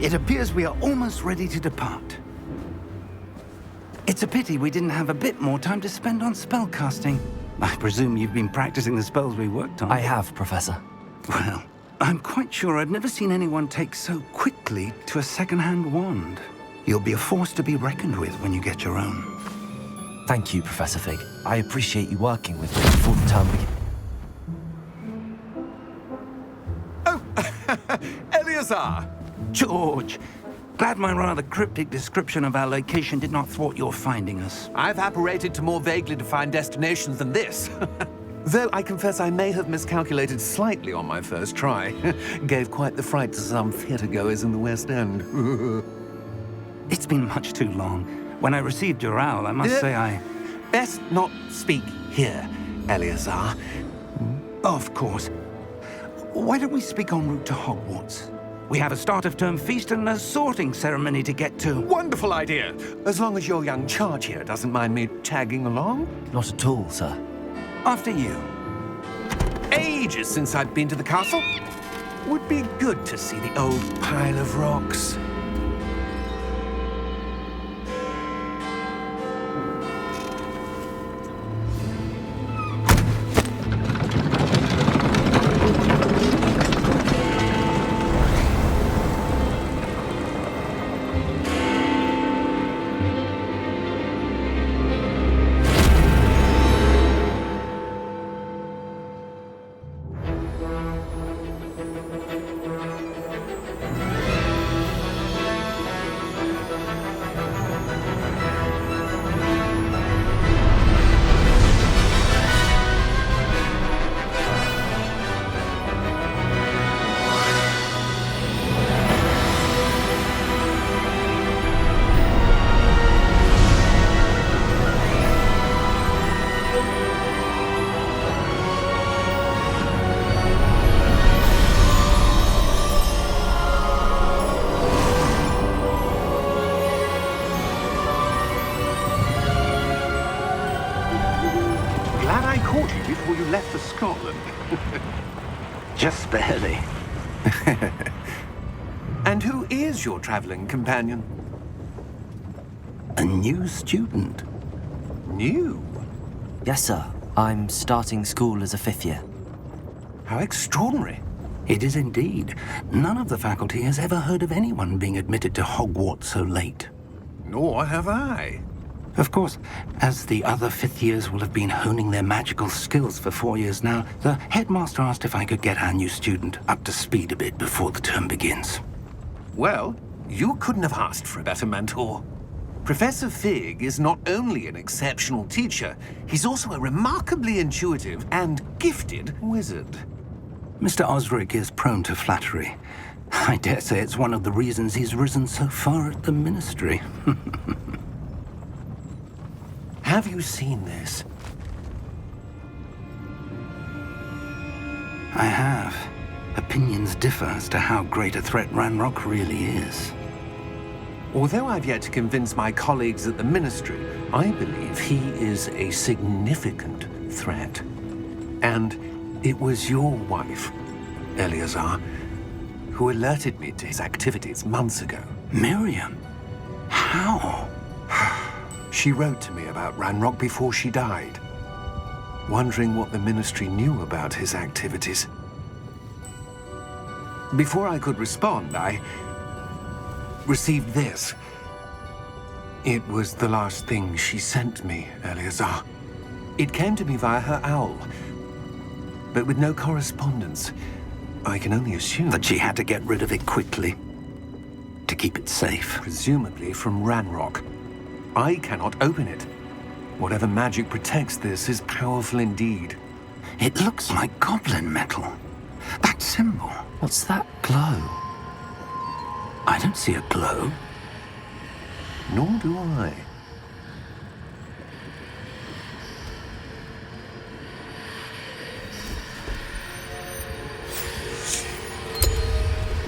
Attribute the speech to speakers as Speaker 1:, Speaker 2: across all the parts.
Speaker 1: It appears we are almost ready to depart. It's a pity we didn't have a bit more time to spend on spellcasting. I presume you've been practicing the spells we worked on.
Speaker 2: I have, Professor.
Speaker 1: Well, I'm quite sure I've never seen anyone take so quickly to a second-hand wand. You'll be a force to be reckoned with when you get your own.
Speaker 2: Thank you, Professor Fig. I appreciate you working with me before the term begins.
Speaker 3: Oh, Eleazar!
Speaker 1: George, glad my rather cryptic description of our location did not thwart your finding us.
Speaker 3: I've apparated to more vaguely defined destinations than this. Though I confess I may have miscalculated slightly on my first try. Gave quite the fright to some theatre-goers in the West End.
Speaker 1: It's been much too long. When I received your owl, I must say I...
Speaker 3: Best not speak here, Eleazar.
Speaker 1: Of course. Why don't we speak en route to Hogwarts? We have a start-of-term feast and a sorting ceremony to get to.
Speaker 3: Wonderful idea! As long as your young charge here doesn't mind me tagging along.
Speaker 2: Not at all, sir.
Speaker 1: After you.
Speaker 3: Ages since I've been to the castle. Would be good to see the old pile of rocks.
Speaker 1: Before you left for Scotland. Just barely.
Speaker 3: And who is your traveling companion?
Speaker 1: A new student.
Speaker 3: New?
Speaker 2: Yes, sir. I'm starting school as a 5th year.
Speaker 3: How extraordinary.
Speaker 1: It is indeed. None of the faculty has ever heard of anyone being admitted to Hogwarts so late.
Speaker 3: Nor have I.
Speaker 1: Of course, as the other 5th years will have been honing their magical skills for 4 years now, the headmaster asked if I could get our new student up to speed a bit before the term begins.
Speaker 3: Well, you couldn't have asked for a better mentor. Professor Fig is not only an exceptional teacher, he's also a remarkably intuitive and gifted wizard.
Speaker 1: Mr. Osric is prone to flattery. I dare say it's one of the reasons he's risen so far at the ministry.
Speaker 3: Have you seen this?
Speaker 1: I have. Opinions differ as to how great a threat Ranrock really is.
Speaker 3: Although I've yet to convince my colleagues at the Ministry, I believe he is a significant threat. And it was your wife, Eleazar, who alerted me to his activities months ago.
Speaker 1: Miriam? How?
Speaker 3: She wrote to me about Ranrock before she died, wondering what the Ministry knew about his activities. Before I could respond, I received this. It was the last thing she sent me, Eleazar. It came to me via her owl, but with no correspondence. I can only assume
Speaker 1: That she had to get rid of it quickly, to keep it safe.
Speaker 3: presumably from Ranrock. I cannot open it. Whatever magic protects this is powerful indeed.
Speaker 1: It looks like goblin metal. That symbol.
Speaker 2: What's that glow?
Speaker 1: I don't see a glow.
Speaker 3: Nor do I.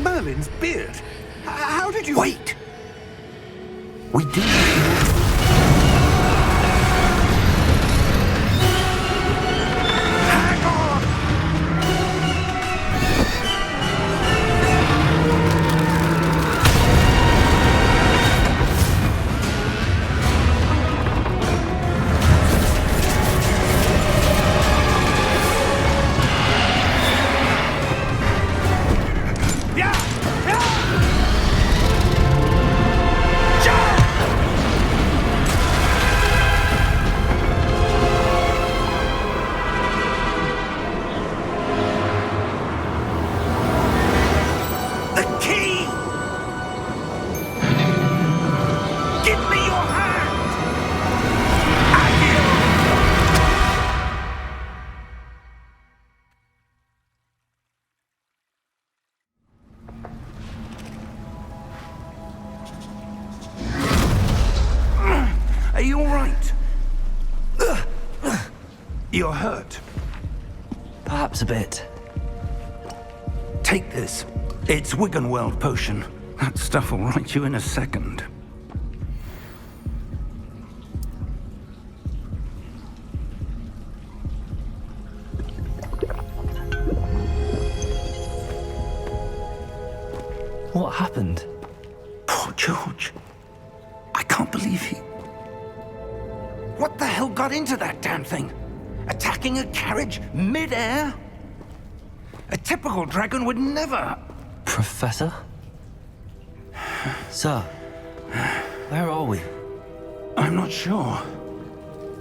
Speaker 3: Merlin's beard. How did you...
Speaker 1: Wait! We do...
Speaker 3: Hang on!
Speaker 1: You're hurt.
Speaker 2: Perhaps a bit.
Speaker 1: Take this. It's Wiggenweld potion. That stuff will right you in a second.
Speaker 2: What happened?
Speaker 1: Poor George. I can't believe he... What the hell got into that damn thing? Attacking a carriage mid-air? A typical dragon would never...
Speaker 2: Professor? Sir, where are we?
Speaker 1: I'm not sure.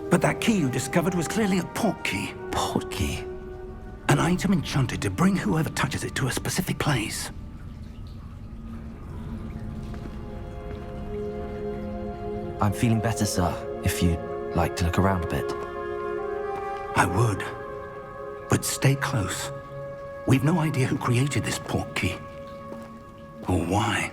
Speaker 1: But that key you discovered was clearly a port key.
Speaker 2: Port key?
Speaker 1: An item enchanted to bring whoever touches it to a specific place.
Speaker 2: I'm feeling better, sir, if you'd like to look around a bit.
Speaker 1: I would. But stay close. We've no idea who created this port key. Or why.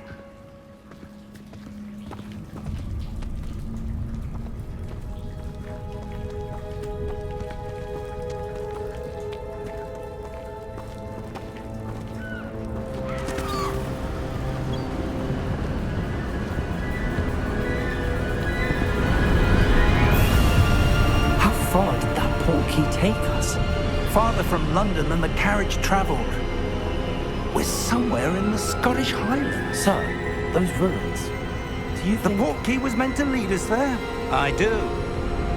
Speaker 2: Take us?
Speaker 1: Farther from London than the carriage travelled. We're somewhere in the Scottish Highlands.
Speaker 2: Sir, those ruins. Do you think...
Speaker 1: The port key was meant to lead us there? I do.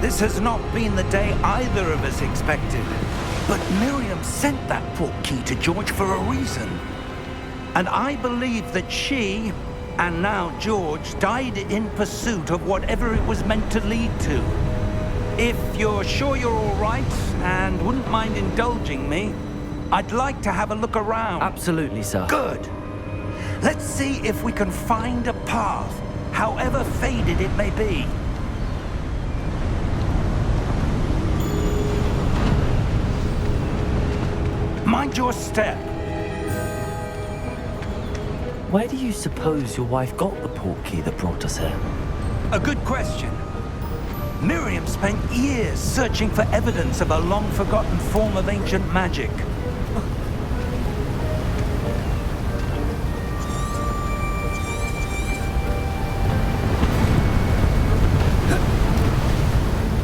Speaker 1: This has not been the day either of us expected. But Miriam sent that port key to George for a reason. And I believe that she, and now George, died in pursuit of whatever it was meant to lead to. If you're sure you're all right and wouldn't mind indulging me, I'd like to have a look around.
Speaker 2: Absolutely, sir.
Speaker 1: Good. Let's see if we can find a path, however faded it may be. Mind your step.
Speaker 2: Where do you suppose your wife got the port key that brought us here?
Speaker 1: A good question. Miriam spent years searching for evidence of a long-forgotten form of ancient magic.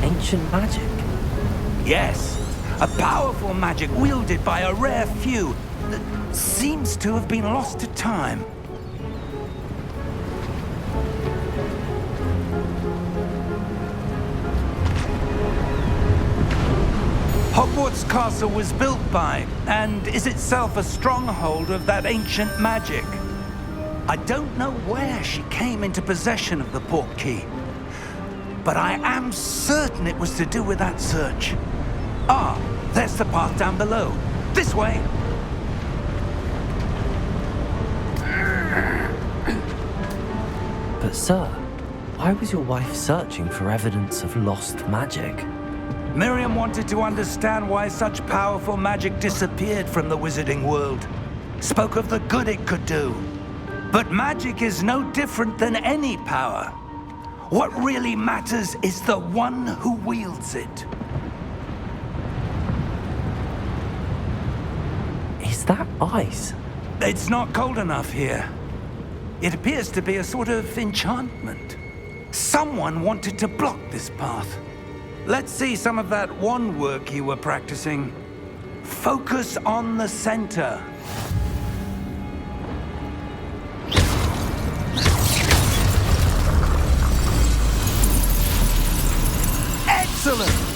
Speaker 2: Ancient magic?
Speaker 1: Yes, a powerful magic wielded by a rare few that seems to have been lost to time. Hogwarts Castle was built by, and is itself a stronghold of that ancient magic. I don't know where she came into possession of the port key, but I am certain it was to do with that search. Ah, there's the path down below. This way!
Speaker 2: But sir, why was your wife searching for evidence of lost magic?
Speaker 1: Miriam wanted to understand why such powerful magic disappeared from the wizarding world. Spoke of the good it could do. But magic is no different than any power. What really matters is the one who wields it.
Speaker 2: Is that ice?
Speaker 1: It's not cold enough here. It appears to be a sort of enchantment. Someone wanted to block this path. Let's see some of that wand work you were practicing. Focus on the center. Excellent!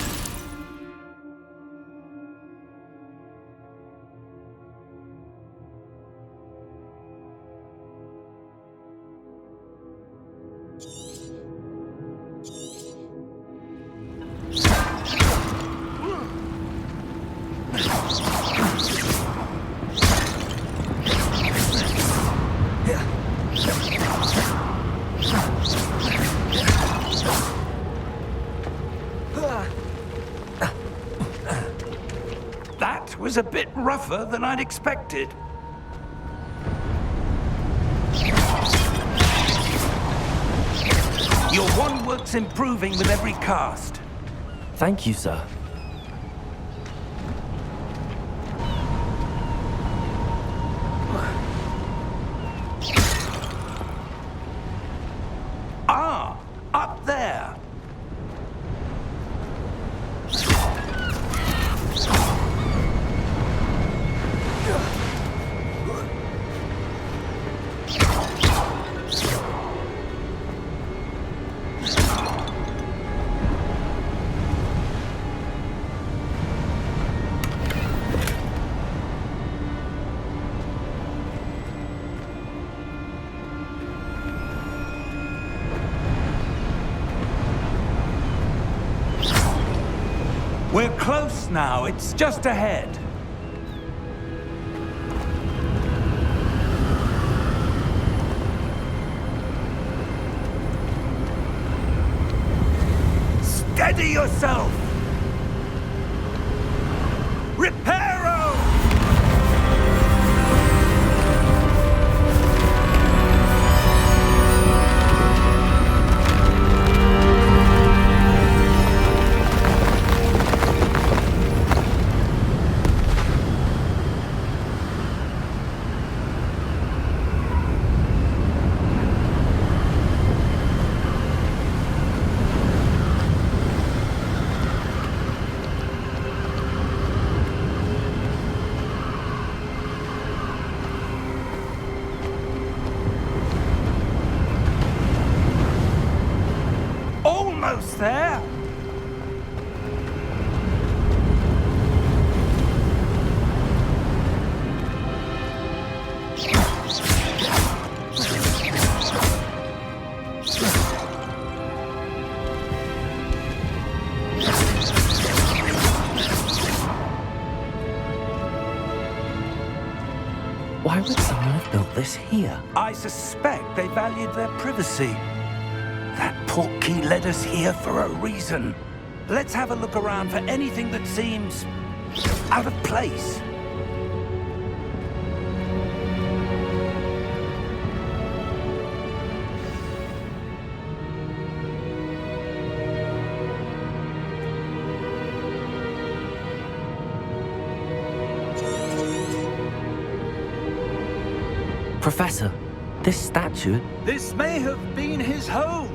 Speaker 1: That was a bit rougher than I'd expected. Your wand work's improving with every cast.
Speaker 2: Thank you, sir.
Speaker 1: close now. It's just ahead. Steady yourself! Reparo! Almost there.
Speaker 2: Why would someone have built this here?
Speaker 1: I suspect they valued their privacy. That portkey led us here for a reason. Let's have a look around for anything that seems out of place.
Speaker 2: Professor, this statue...
Speaker 1: This may have been his home.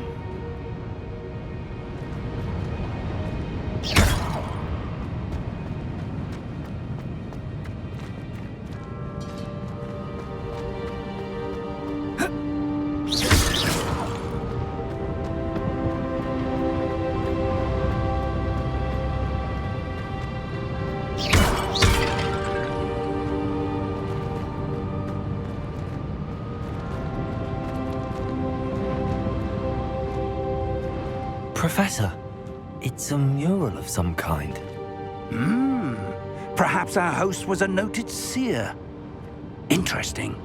Speaker 2: Professor, it's a mural of some kind.
Speaker 1: Perhaps our host was a noted seer. Interesting.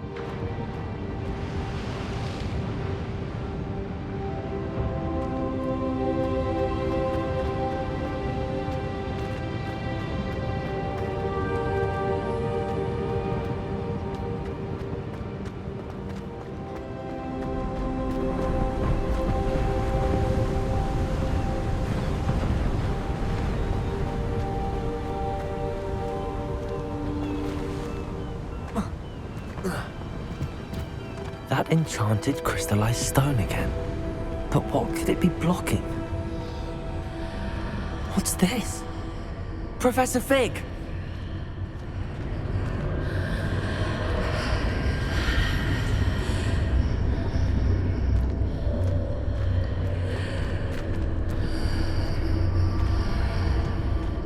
Speaker 2: That enchanted crystallized stone again. But what could it be blocking? What's this? Professor Fig!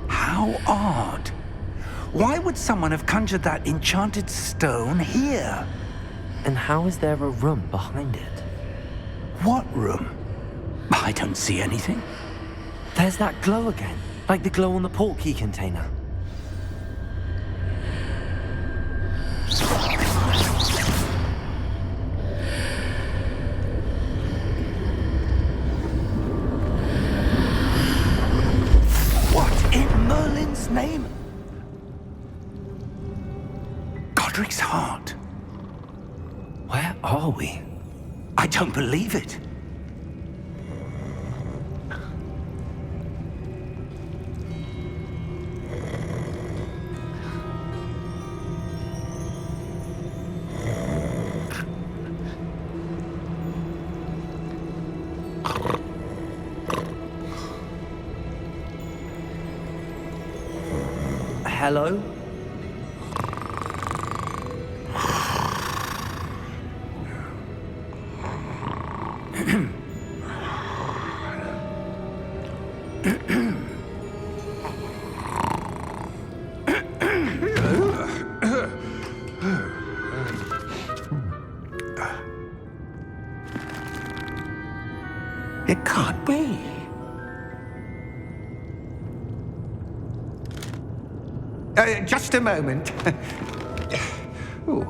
Speaker 1: How odd. Why would someone have conjured that enchanted stone here?
Speaker 2: And how is there a room behind it?
Speaker 1: What room? I don't see anything.
Speaker 2: There's that glow again, like the glow on the portkey container.
Speaker 1: What in Merlin's name? Godric's heart.
Speaker 2: Where are we?
Speaker 1: I don't believe it.
Speaker 2: Hello?
Speaker 3: It can't be. Just a moment. Ooh.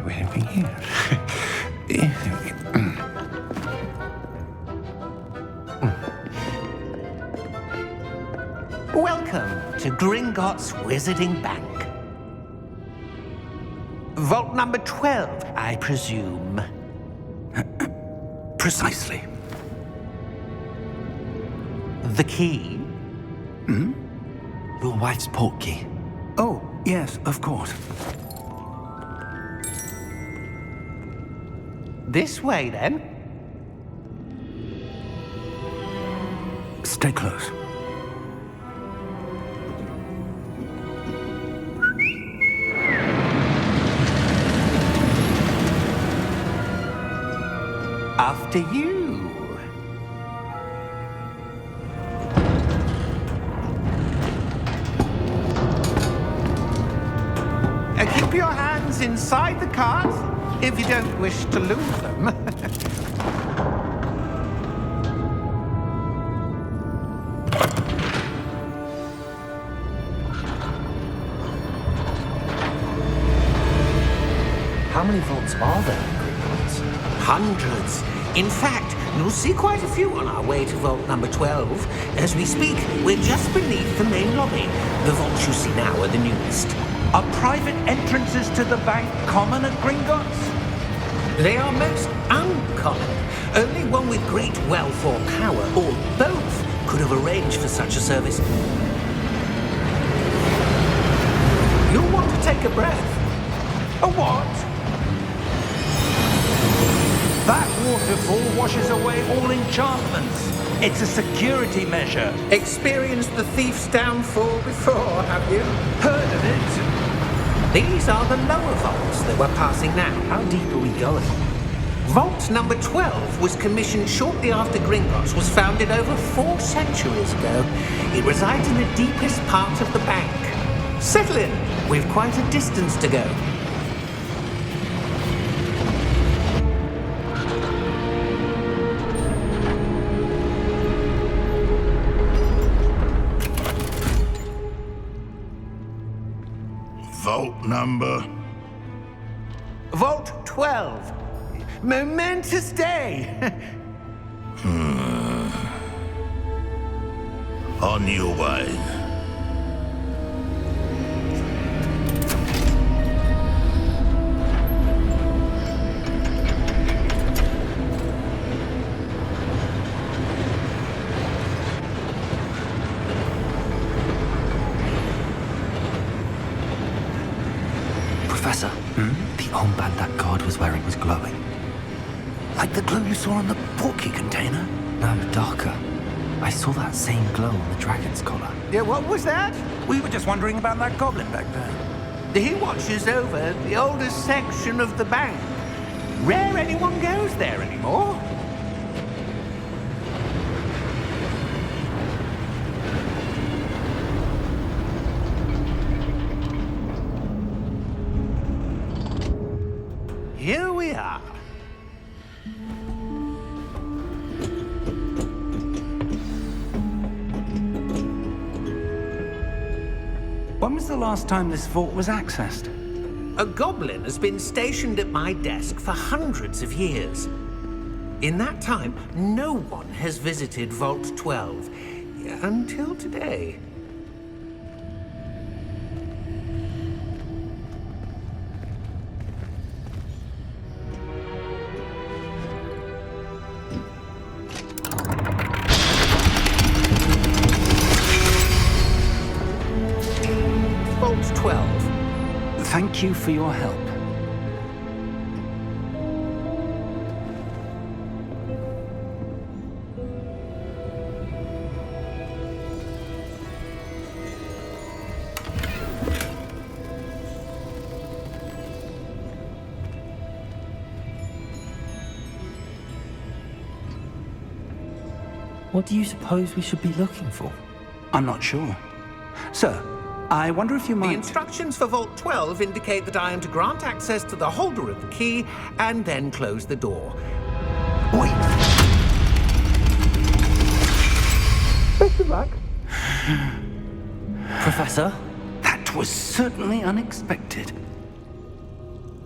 Speaker 3: Where are we here?
Speaker 4: Welcome to Gringotts Wizarding Bank. Vault number 12, I presume.
Speaker 1: Precisely.
Speaker 4: The key?
Speaker 2: Your wife's portkey.
Speaker 1: Oh, yes, of course.
Speaker 4: This way, then.
Speaker 1: Stay close.
Speaker 4: After you. Keep your hands inside the cards if you don't wish to lose them.
Speaker 2: How many vaults are there in Gringotts?
Speaker 4: Hundreds. In fact, you'll see quite a few on our way to vault number 12. As we speak, we're just beneath the main lobby. The vaults you see now are the newest.
Speaker 1: Are private entrances to the bank common at Gringotts?
Speaker 4: They are most uncommon. Only one with great wealth or power, or both, could have arranged for such a service. You'll want to take a breath.
Speaker 1: A what? That waterfall washes away all enchantments. It's a security measure.
Speaker 4: Experienced the thief's downfall before, have you?
Speaker 1: Heard of it?
Speaker 4: These are the lower vaults that we're passing now.
Speaker 2: How deep are we going?
Speaker 4: Vault number 12 was commissioned shortly after Gringotts was founded over 4 centuries ago. It resides in the deepest part of the bank. Settle in. We've quite a distance to go.
Speaker 5: Vault number?
Speaker 4: Vault 12. Momentous day.
Speaker 5: On your way.
Speaker 2: Professor, the armband that guard was wearing was glowing.
Speaker 1: Like the glow you saw on the portkey container?
Speaker 2: No, darker. I saw that same glow on the dragon's collar.
Speaker 4: Yeah, what was that?
Speaker 1: We were just wondering about that goblin back there.
Speaker 4: He watches over the oldest section of the bank. Rare anyone goes there anymore. Here we are.
Speaker 1: When was the last time this vault was accessed?
Speaker 4: A goblin has been stationed at my desk for hundreds of years. In that time, no one has visited Vault 12 until today. Vault 12.
Speaker 1: Thank you for your help.
Speaker 2: What do you suppose we should be looking for?
Speaker 1: I'm not sure. Sir, I wonder if you
Speaker 4: The
Speaker 1: might...
Speaker 4: instructions for Vault 12 indicate that I am to grant access to the holder of the key and then close the door.
Speaker 1: Wait!
Speaker 4: Best of luck.
Speaker 2: Professor?
Speaker 1: That was certainly unexpected.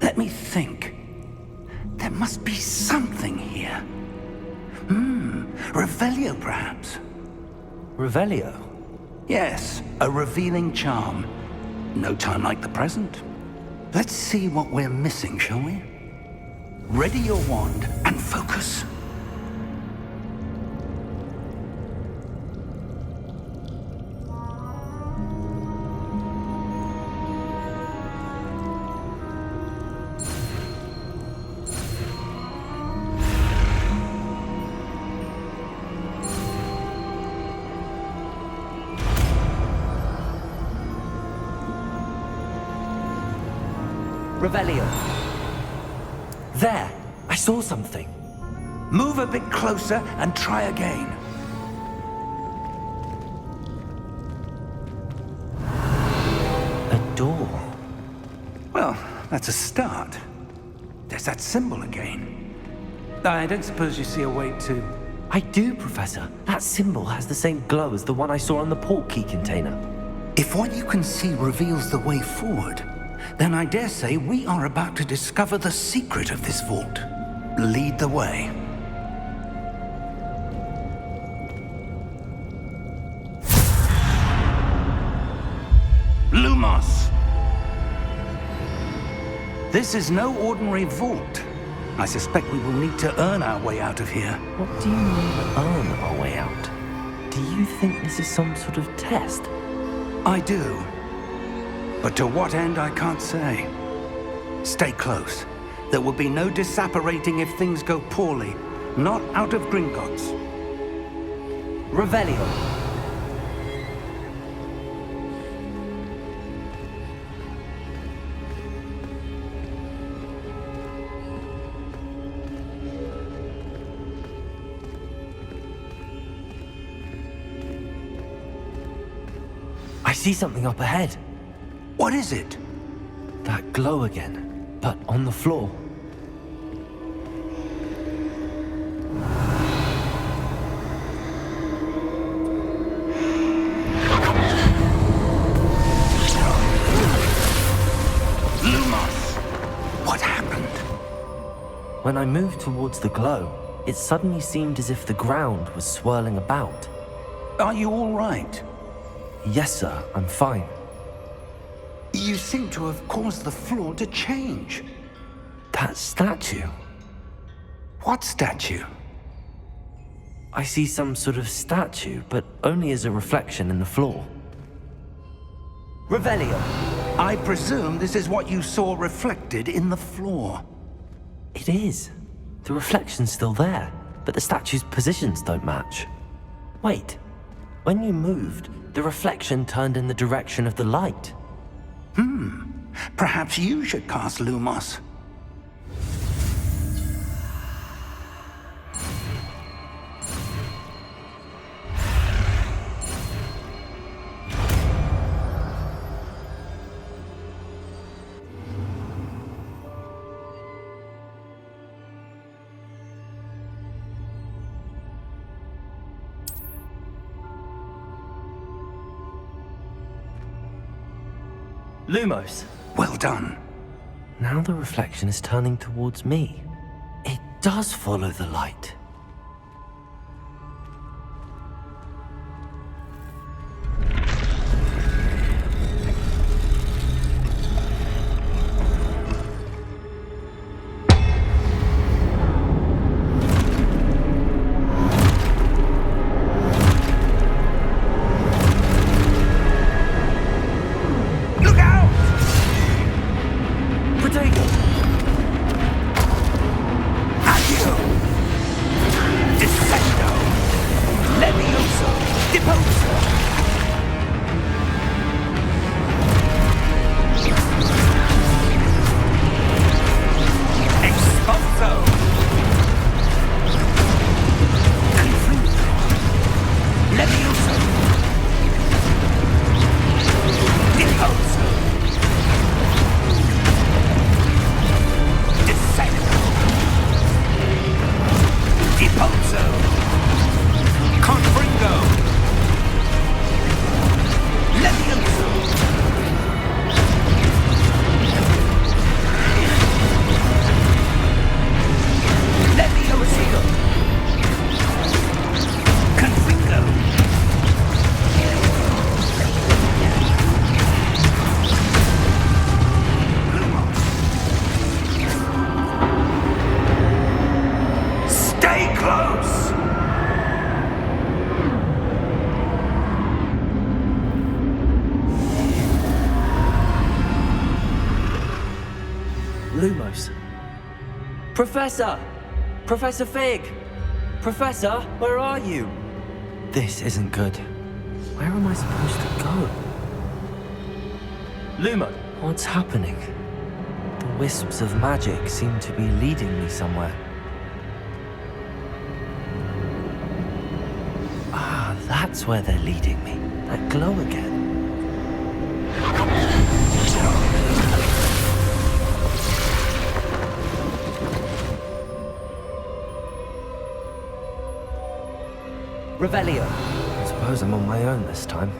Speaker 1: Let me think. There must be something here. Revelio, perhaps?
Speaker 2: Revelio?
Speaker 1: Yes, a revealing charm. No time like the present. Let's see what we're missing, shall we? Ready your wand and focus.
Speaker 2: Revelio. There! I saw something.
Speaker 1: Move a bit closer and try again.
Speaker 2: A door.
Speaker 1: Well, that's a start. There's that symbol again. I don't suppose you see a way to...
Speaker 2: I do, Professor. That symbol has the same glow as the one I saw on the portkey container.
Speaker 1: If what you can see reveals the way forward, then I dare say we are about to discover the secret of this vault. Lead the way. Lumos! This is no ordinary vault. I suspect we will need to earn our way out of here.
Speaker 2: What do you mean, earn our way out? Do you think this is some sort of test?
Speaker 1: I do. But to what end, I can't say. Stay close. There will be no disapparating if things go poorly. Not out of Gringotts.
Speaker 2: Revelio. I see something up ahead.
Speaker 1: What is it?
Speaker 2: That glow again, but on the floor.
Speaker 1: Lumos! What happened?
Speaker 2: When I moved towards the glow, it suddenly seemed as if the ground was swirling about.
Speaker 1: Are you all right?
Speaker 2: Yes, sir, I'm fine.
Speaker 1: You seem to have caused the floor to change.
Speaker 2: That statue.
Speaker 1: What statue?
Speaker 2: I see some sort of statue, but only as a reflection in the floor. Revelio.
Speaker 1: I presume this is what you saw reflected in the floor.
Speaker 2: It is. The reflection's still there, but the statue's positions don't match. Wait. When you moved, the reflection turned in the direction of the light.
Speaker 1: Perhaps you should cast Lumos.
Speaker 2: Lumos.
Speaker 1: Well done.
Speaker 2: Now the reflection is turning towards me. It does follow the light. Professor! Professor Fig! Professor, where are you? This isn't good. Where am I supposed to go? Lumo, what's happening? The wisps of magic seem to be leading me somewhere. Ah, that's where they're leading me. That glow again. Revelio. I suppose I'm on my own this time.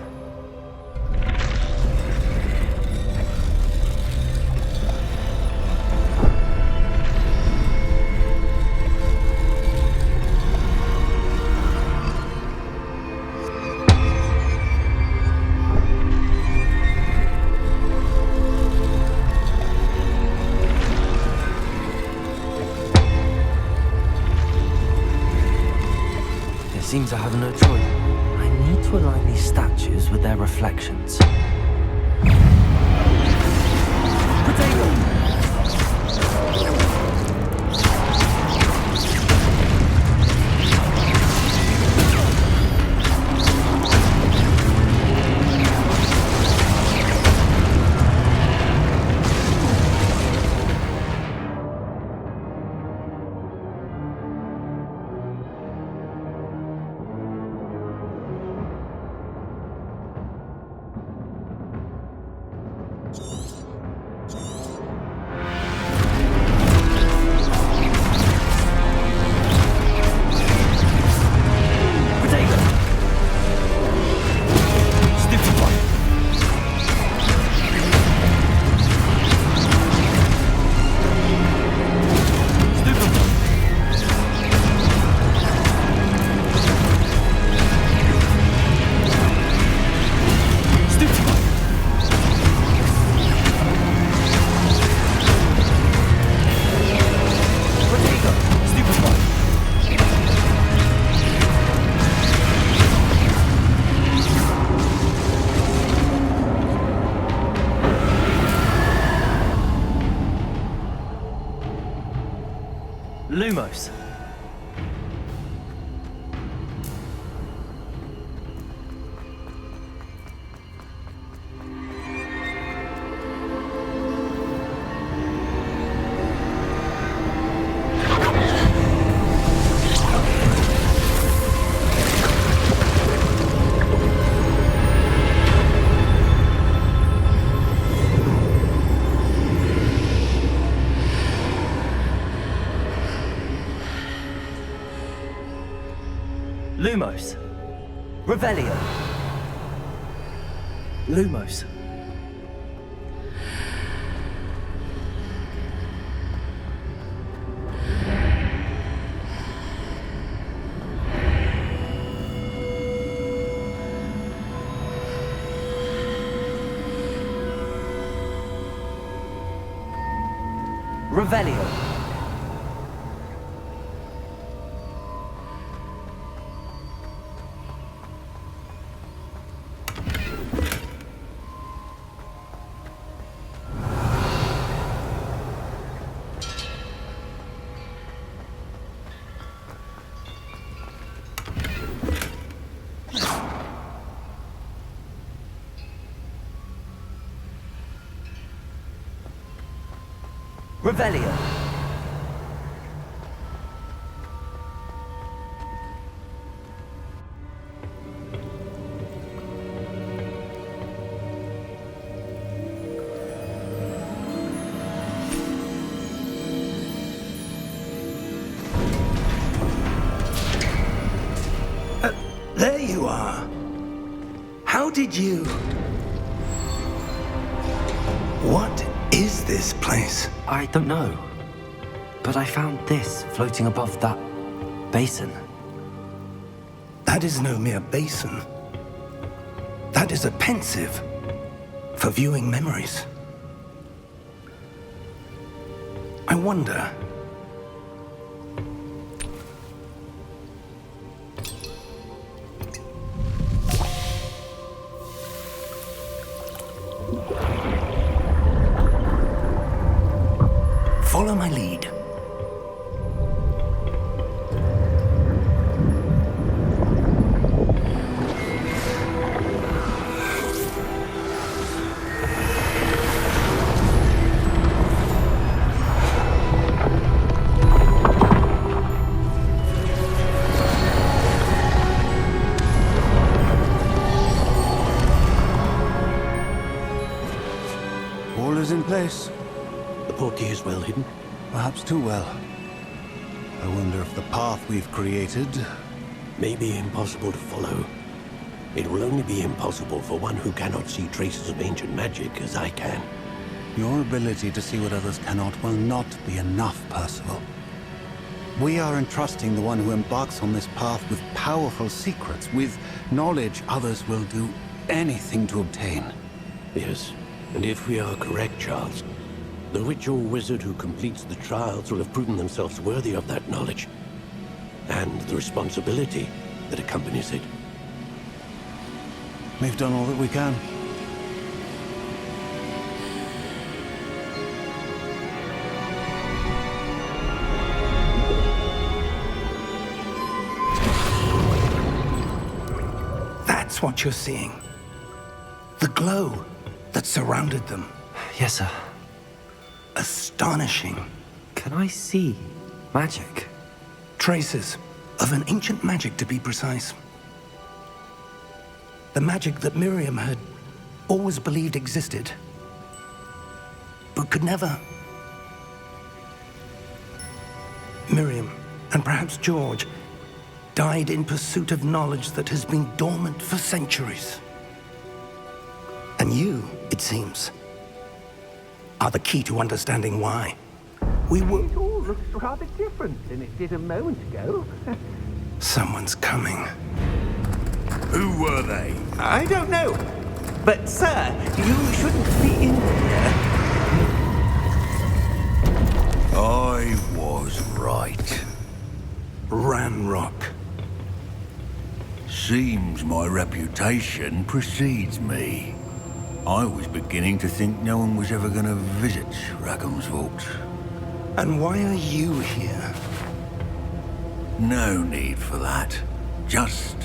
Speaker 2: Seems I have no choice. I need to align these statues with their reflections. Potato! Lumos. Lumos. Revelio. Lumos. Revelio. Revelio.
Speaker 1: There you are. How did you... What is this place?
Speaker 2: I don't know. But I found this floating above that basin.
Speaker 1: That is no mere basin. That is a pensive for viewing memories. I wonder... Follow my lead.
Speaker 6: All is in place.
Speaker 7: The portkey is well hidden.
Speaker 6: Perhaps too well. I wonder if the path we've created...
Speaker 7: May be impossible to follow. It will only be impossible for one who cannot see traces of ancient magic as I can.
Speaker 6: Your ability to see what others cannot will not be enough, Percival. We are entrusting the one who embarks on this path with powerful secrets, with knowledge others will do anything to obtain.
Speaker 7: Yes, and if we are correct, Charles, the witch or wizard who completes the trials will have proven themselves worthy of that knowledge, and the responsibility that accompanies it.
Speaker 6: We've done all that we can.
Speaker 1: That's what you're seeing. The glow that surrounded them.
Speaker 2: Yes, sir.
Speaker 1: Astonishing.
Speaker 2: Can I see magic?
Speaker 1: Traces of an ancient magic, to be precise. The magic that Miriam had always believed existed, but could never. Miriam, and perhaps George, died in pursuit of knowledge that has been dormant for centuries. And you, it seems, are the key to understanding why. We were...
Speaker 4: It all looks rather different than it did a moment ago.
Speaker 1: Someone's coming.
Speaker 5: Who were they?
Speaker 4: I don't know. But, sir, you shouldn't be in here.
Speaker 5: I was right.
Speaker 1: Ranrock.
Speaker 5: Seems my reputation precedes me. I was beginning to think no one was ever going to visit Rackham's vault.
Speaker 1: And why are you here?
Speaker 5: No need for that. Just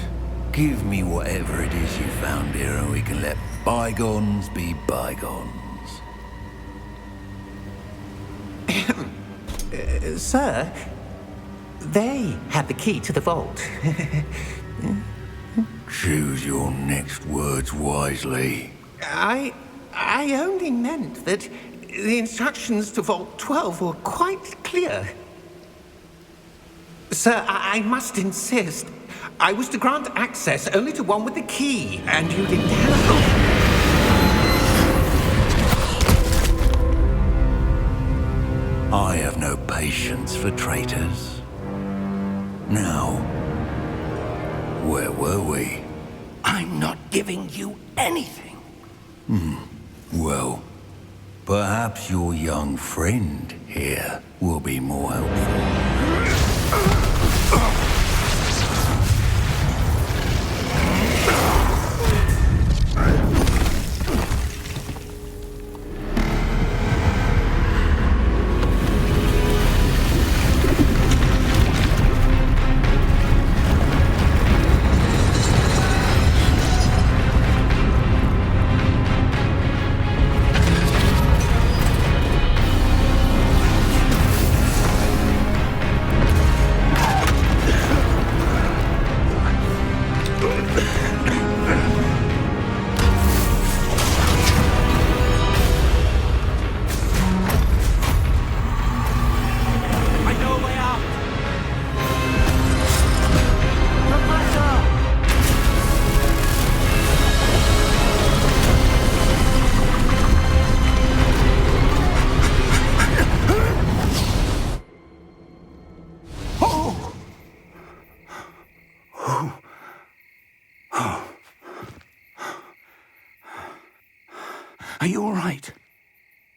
Speaker 5: give me whatever it is you found here and we can let bygones be bygones.
Speaker 4: Sir, they had the key to the vault.
Speaker 5: Choose your next words wisely.
Speaker 4: I only meant that the instructions to Vault 12 were quite clear. Sir, I must insist. I was to grant access only to one with the key, and you didn't have...
Speaker 5: I have no patience for traitors. Now, where were we?
Speaker 1: I'm not giving you anything.
Speaker 5: Well, perhaps your young friend here will be more helpful.
Speaker 1: Are you all right?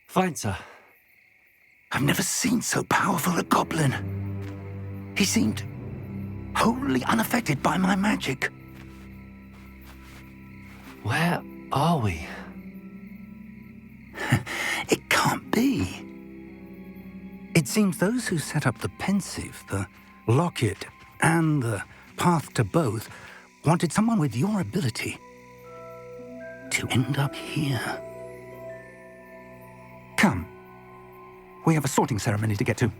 Speaker 2: Fine, sir.
Speaker 1: I've never seen so powerful a goblin. He seemed wholly unaffected by my magic.
Speaker 2: Where are we?
Speaker 1: It can't be. It seems those who set up the pensive, the locket, and the path to both wanted someone with your ability to end up here. Come. We have a sorting ceremony to get to.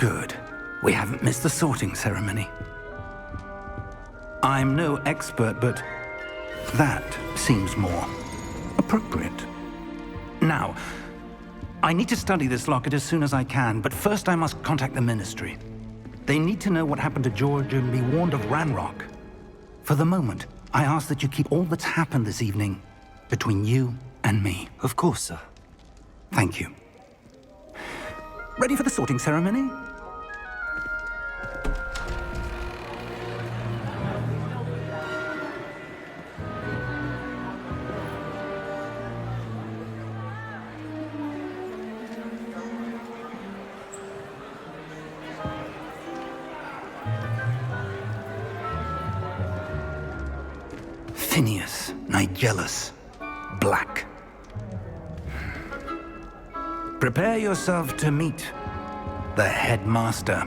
Speaker 1: Good. We haven't missed the sorting ceremony. I'm no expert, but that seems more appropriate. Now, I need to study this locket as soon as I can, but first I must contact the Ministry. They need to know what happened to George and be warned of Ranrock. For the moment, I ask that you keep all that's happened this evening between you and me.
Speaker 2: Of course, sir.
Speaker 1: Thank you. Ready for the sorting ceremony? Phineas, Nigellus, Black. Prepare yourself to meet the headmaster.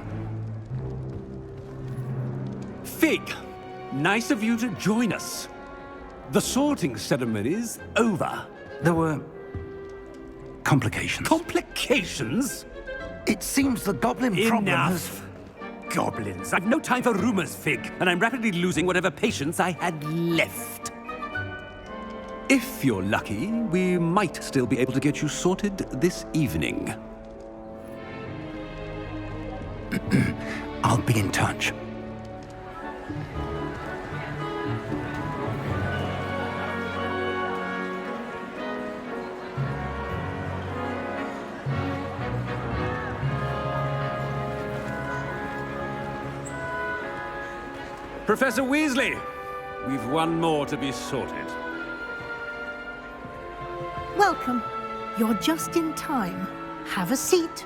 Speaker 3: Fig, nice of you to join us. The sorting ceremony's over.
Speaker 1: There were complications.
Speaker 3: Complications?
Speaker 1: It seems the goblin problem has...
Speaker 3: Enough! Goblins. I've no time for rumors, Fig, and I'm rapidly losing whatever patience I had left. If you're lucky, we might still be able to get you sorted this evening.
Speaker 1: I'll be in touch.
Speaker 3: Professor Weasley, we've one more to be sorted.
Speaker 8: Welcome. You're just in time. Have a seat.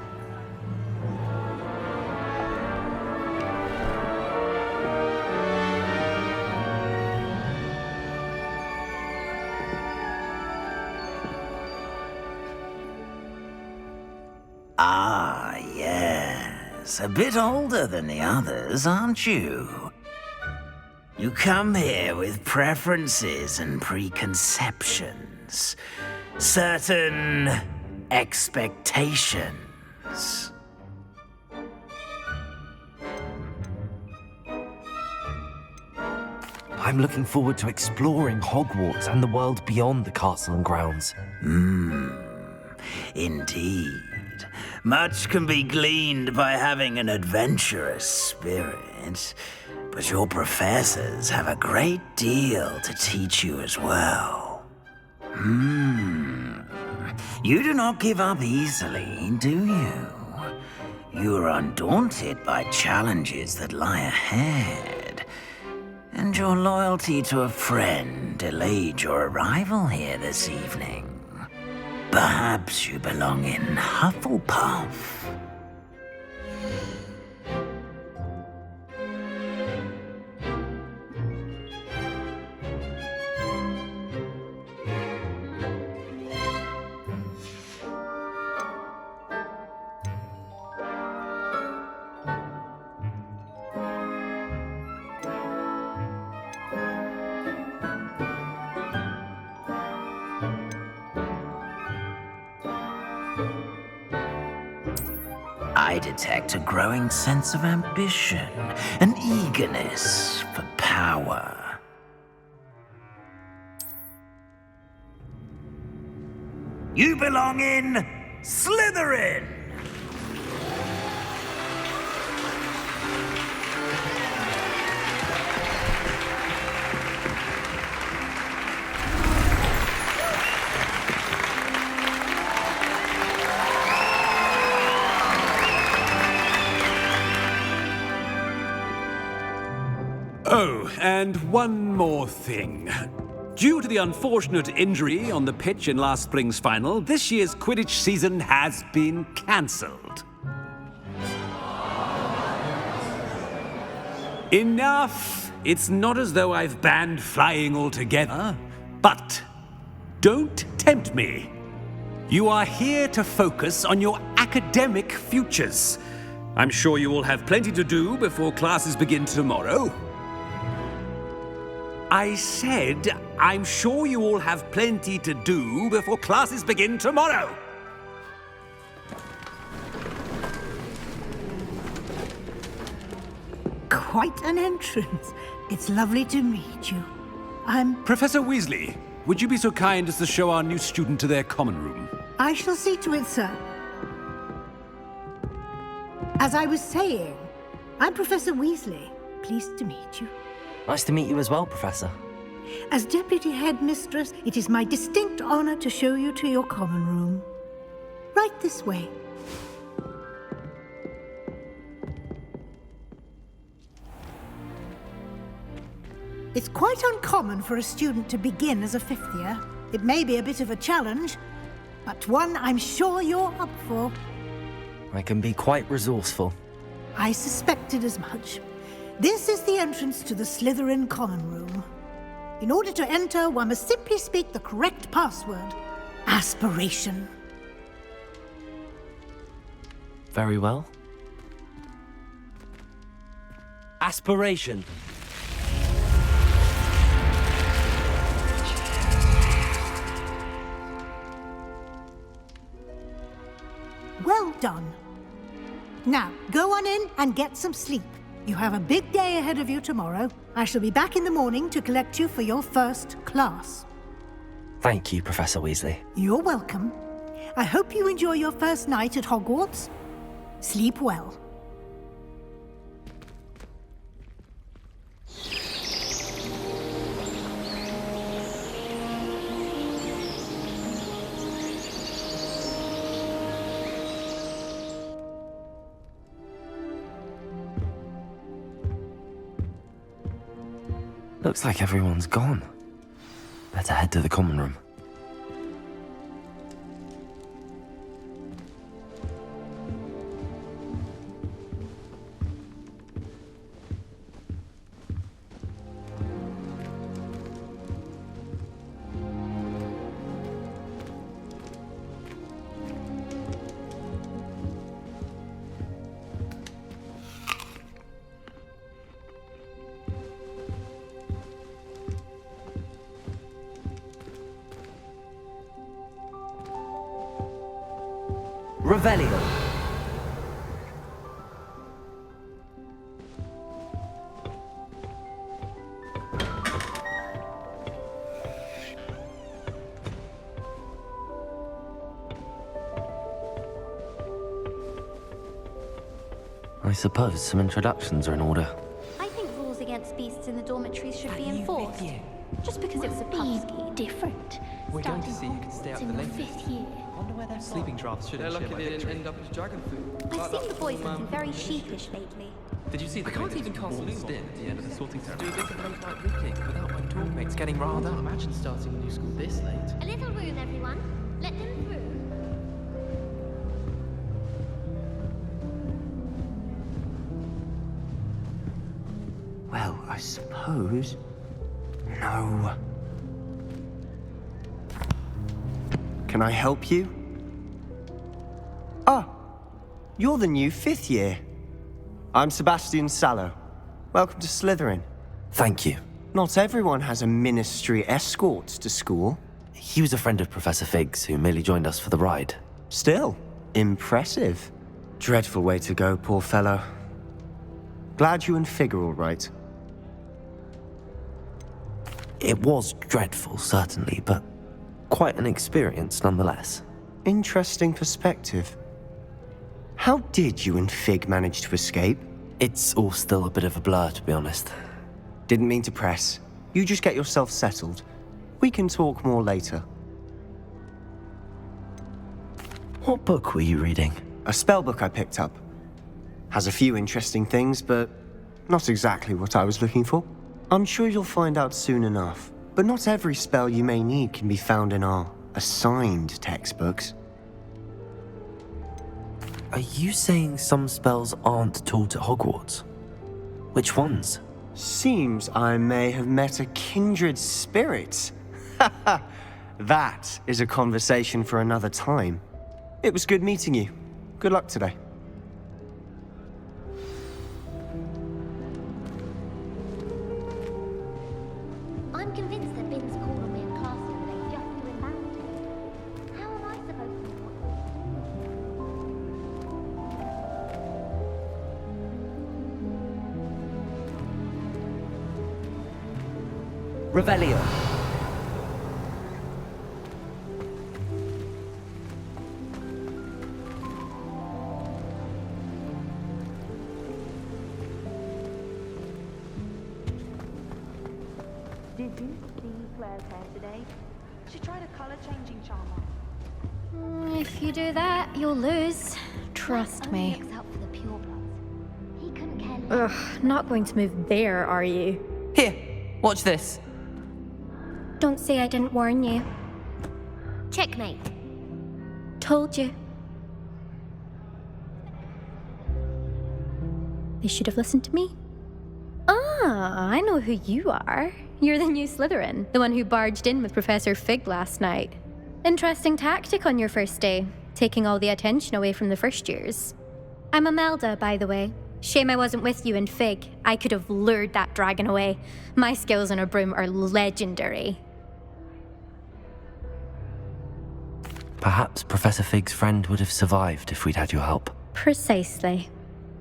Speaker 9: Ah, yes. A bit older than the others, aren't you? You come here with preferences and preconceptions. Certain expectations.
Speaker 2: I'm looking forward to exploring Hogwarts and the world beyond the castle and grounds.
Speaker 9: Indeed. Much can be gleaned by having an adventurous spirit, but your professors have a great deal to teach you as well. You do not give up easily, do you? You are undaunted by challenges that lie ahead, and your loyalty to a friend delayed your arrival here this evening. Perhaps you belong in Hufflepuff. I detect a growing sense of ambition, an eagerness for power. You belong in Slytherin!
Speaker 3: Oh, and one more thing. Due to the unfortunate injury on the pitch in last spring's final, this year's Quidditch season has been cancelled. Enough! It's not as though I've banned flying altogether, but don't tempt me. You are here to focus on your academic futures. I'm sure you will have plenty to do before classes begin tomorrow. I said, I'm sure you all have plenty to do before classes begin tomorrow.
Speaker 8: Quite an entrance. It's lovely to meet you.
Speaker 10: Professor Weasley, would you be so kind as to show our new student to their common room?
Speaker 8: I shall see to it, sir. As I was saying, I'm Professor Weasley. Pleased to meet you.
Speaker 2: Nice to meet you as well, Professor.
Speaker 8: As Deputy Headmistress, it is my distinct honor to show you to your common room. Right this way. It's quite uncommon for a student to begin as a fifth year. It may be a bit of a challenge, but one I'm sure you're up for.
Speaker 2: I can be quite resourceful.
Speaker 8: I suspected as much. This is the entrance to the Slytherin common room. In order to enter, one must simply speak the correct password. Aspiration.
Speaker 2: Very well. Aspiration.
Speaker 8: Well done. Now, go on in and get some sleep. You have a big day ahead of you tomorrow. I shall be back in the morning to collect you for your first class.
Speaker 2: Thank you, Professor Weasley.
Speaker 8: You're welcome. I hope you enjoy your first night at Hogwarts. Sleep well.
Speaker 2: Looks like everyone's gone. Better head to the common room. Revelio. I suppose some introductions are in order.
Speaker 11: I think rules against beasts in the dormitories should be enforced. Just because it was a pub ski. Different.
Speaker 12: We're going to see who can stay up the latest.
Speaker 11: Fifth year.
Speaker 12: Wonder where their sleeping drafts should have lucky they didn't end up as dragon food.
Speaker 11: I've seen the boys looking very sheepish lately.
Speaker 12: Did you see the I can't even cast Loom at the end of the sorting ceremony. Do a bit of late night reading without my dormmates getting riled up. Imagine starting a new school this late.
Speaker 11: A little room, everyone. Let them through.
Speaker 13: Well, I suppose... No. Can I help you? Ah, you're the new fifth year. I'm Sebastian Sallow. Welcome to Slytherin.
Speaker 2: Thank you.
Speaker 13: Not everyone has a ministry escort to school.
Speaker 2: He was a friend of Professor Fig's who merely joined us for the ride.
Speaker 13: Still, impressive. Dreadful way to go, poor fellow. Glad you and Fig are all right.
Speaker 2: It was dreadful, certainly, but quite an experience nonetheless.
Speaker 13: Interesting perspective. How did you and Fig manage to escape?
Speaker 2: It's all still a bit of a blur, to be honest.
Speaker 13: Didn't mean to press. You just get yourself settled. We can talk more later.
Speaker 2: What book were you reading?
Speaker 13: A spell book I picked up. Has a few interesting things, but not exactly what I was looking for. I'm sure you'll find out soon enough. But not every spell you may need can be found in our assigned textbooks.
Speaker 2: Are you saying some spells aren't taught at Hogwarts? Which ones?
Speaker 13: Seems I may have met a kindred spirit. That is a conversation for another time. It was good meeting you. Good luck today.
Speaker 11: I'm convinced that Bin's call on me in class the other day just to embarrass me. How am I supposed to know what
Speaker 2: Revelio.
Speaker 14: Did you see Claire's hair today? She tried a colour-changing charm on.
Speaker 11: If you do that, you'll lose. Trust me.
Speaker 14: Only looks out for the purebloods. He couldn't care less.
Speaker 11: Ugh, not going to move there, are you?
Speaker 2: Here, watch this.
Speaker 11: Don't say I didn't warn you.
Speaker 14: Checkmate.
Speaker 11: Told you. They should have listened to me. Ah, I know who you are. You're the new Slytherin, the one who barged in with Professor Fig last night. Interesting tactic on your first day, taking all the attention away from the first years. I'm Imelda, by the way. Shame I wasn't with you in Fig. I could have lured that dragon away. My skills on a broom are legendary.
Speaker 2: Perhaps Professor Fig's friend would have survived if we'd had your help.
Speaker 11: Precisely.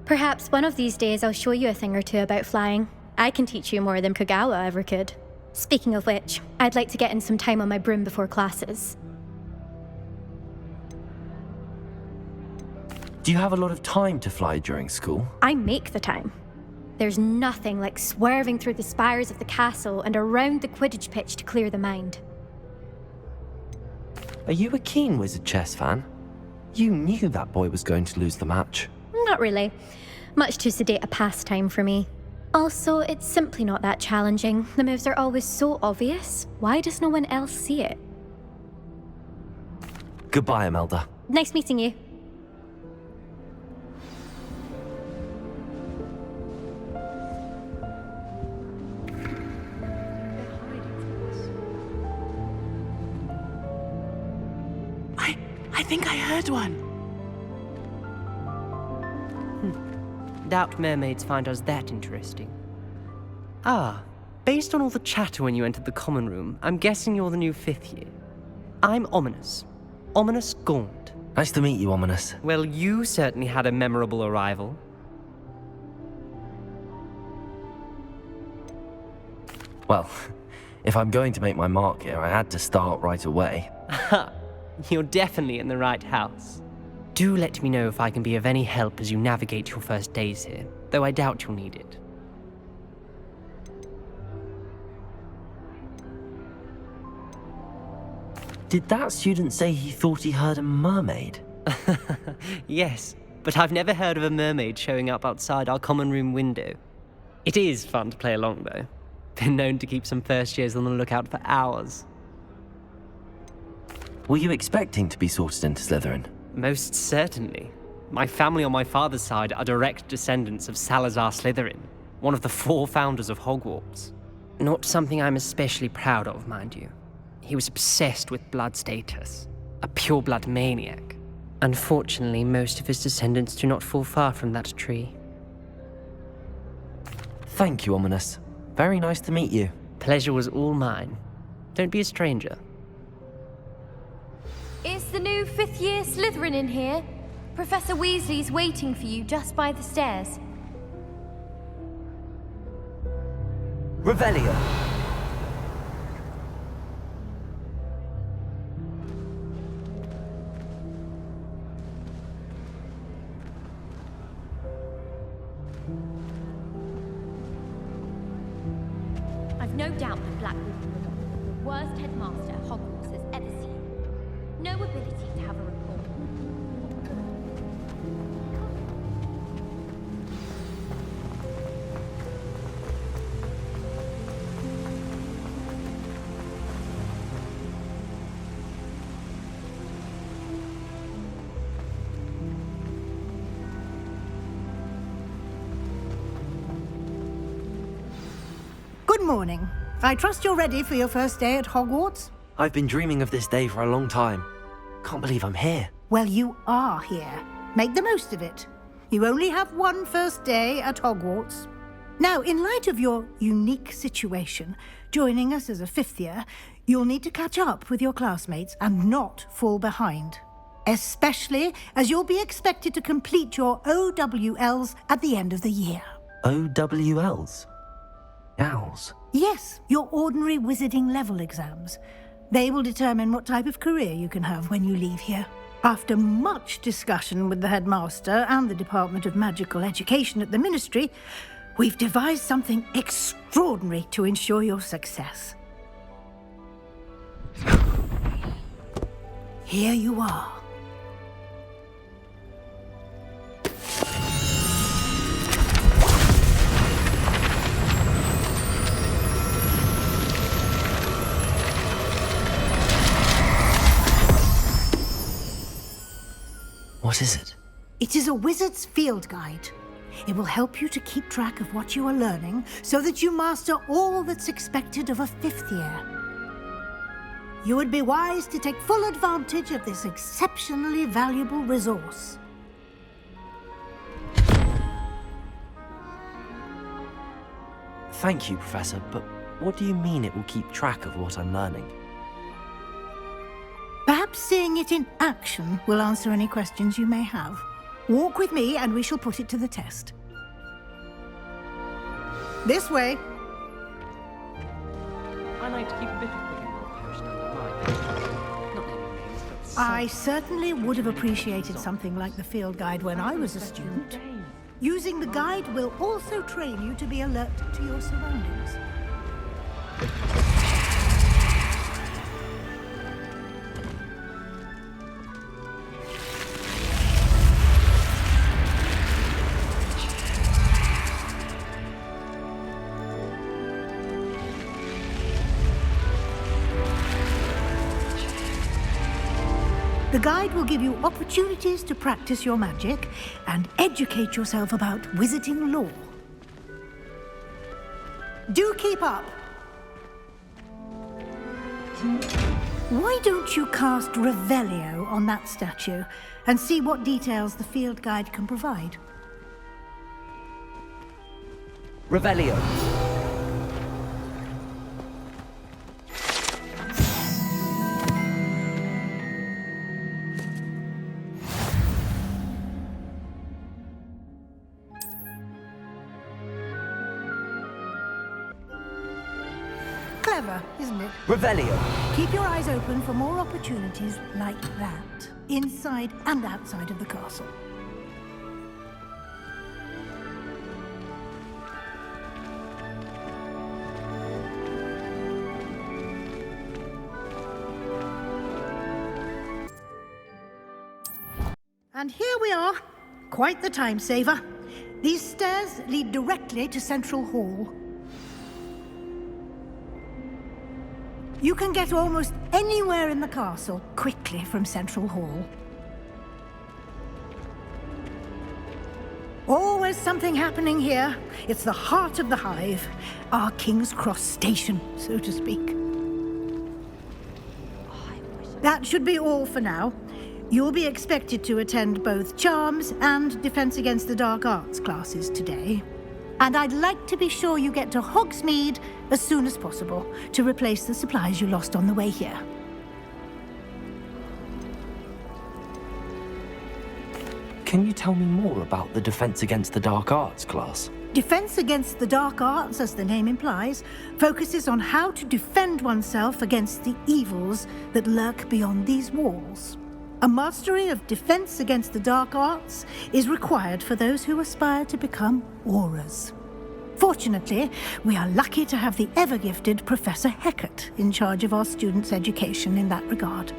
Speaker 11: Perhaps one of these days I'll show you a thing or two about flying. I can teach you more than Kagawa ever could. Speaking of which, I'd like to get in some time on my broom before classes.
Speaker 2: Do you have a lot of time to fly during school?
Speaker 11: I make the time. There's nothing like swerving through the spires of the castle and around the Quidditch pitch to clear the mind.
Speaker 2: Are you a keen Wizard chess fan? You knew that boy was going to lose the match.
Speaker 11: Not really. Much too sedate a pastime for me. Also, it's simply not that challenging. The moves are always so obvious. Why does no one else see it?
Speaker 2: Goodbye, Imelda.
Speaker 11: Nice meeting you.
Speaker 15: I think I heard one.
Speaker 16: Doubt mermaids find us that interesting. Ah, based on all the chatter when you entered the common room, I'm guessing you're the new 5th year. I'm Ominous. Ominous Gaunt.
Speaker 2: Nice to meet you, Ominous.
Speaker 16: Well, you certainly had a memorable arrival.
Speaker 2: Well, if I'm going to make my mark here, I had to start right away.
Speaker 16: Ha! You're definitely in the right house. Do let me know if I can be of any help as you navigate your first days here, though I doubt you'll need it.
Speaker 2: Did that student say he thought he heard a mermaid?
Speaker 16: Yes, but I've never heard of a mermaid showing up outside our common room window. It is fun to play along, though. Been known to keep some first years on the lookout for hours.
Speaker 2: Were you expecting to be sorted into Slytherin?
Speaker 16: Most certainly. My family on my father's side are direct descendants of Salazar Slytherin, one of the 4 founders of Hogwarts. Not something I'm especially proud of, mind you. He was obsessed with blood status, a pureblood maniac. Unfortunately, most of his descendants do not fall far from that tree.
Speaker 2: Thank you, Ominous. Very nice to meet you.
Speaker 16: Pleasure was all mine. Don't be a stranger.
Speaker 17: Is the new 5th year Slytherin in here? Professor Weasley's waiting for you just by the stairs.
Speaker 2: Revelio.
Speaker 17: I've no doubt that Blackwood is the worst headmaster Hogwarts has ever seen. No ability to have a report.
Speaker 8: Good morning. I trust you're ready for your first day at Hogwarts?
Speaker 2: I've been dreaming of this day for a long time. Can't believe I'm here.
Speaker 8: Well, you are here. Make the most of it. You only have one first day at Hogwarts. Now, in light of your unique situation, joining us as a 5th year, you'll need to catch up with your classmates and not fall behind. Especially as you'll be expected to complete your OWLs at the end of the year.
Speaker 2: OWLs? Owls?
Speaker 8: Yes, your ordinary wizarding level exams. They will determine what type of career you can have when you leave here. After much discussion with the headmaster and the Department of Magical Education at the Ministry, we've devised something extraordinary to ensure your success. Here you are.
Speaker 2: What is it?
Speaker 8: It is a wizard's field guide. It will help you to keep track of what you are learning so that you master all that's expected of a 5th year. You would be wise to take full advantage of this exceptionally valuable resource.
Speaker 2: Thank you, Professor, but what do you mean it will keep track of what I'm learning?
Speaker 8: Perhaps seeing it in action will answer any questions you may have. Walk with me and we shall put it to the test. This way.
Speaker 12: I like to keep a bit of Wiggenweld potion under my not naming names, but
Speaker 8: I certainly would have appreciated something like the field guide when I was a student. Using the guide will also train you to be alert to your surroundings. The guide will give you opportunities to practice your magic and educate yourself about wizarding lore. Do keep up! Why don't you cast Revelio on that statue and see what details the field guide can provide?
Speaker 2: Revelio.
Speaker 8: Clever, isn't it?
Speaker 2: Revelio.
Speaker 8: Keep your eyes open for more opportunities like that, inside and outside of the castle. And here we are. Quite the time saver. These stairs lead directly to Central Hall. You can get almost anywhere in the castle quickly from Central Hall. Always something happening here. It's the heart of the hive, our King's Cross station, so to speak. That should be all for now. You'll be expected to attend both Charms and Defense Against the Dark Arts classes today. And I'd like to be sure you get to Hogsmeade as soon as possible to replace the supplies you lost on the way here.
Speaker 2: Can you tell me more about the Defense Against the Dark Arts class?
Speaker 8: Defense Against the Dark Arts, as the name implies, focuses on how to defend oneself against the evils that lurk beyond these walls. A mastery of Defense Against the Dark Arts is required for those who aspire to become Aurors. Fortunately, we are lucky to have the ever-gifted Professor Hecat in charge of our students' education in that regard.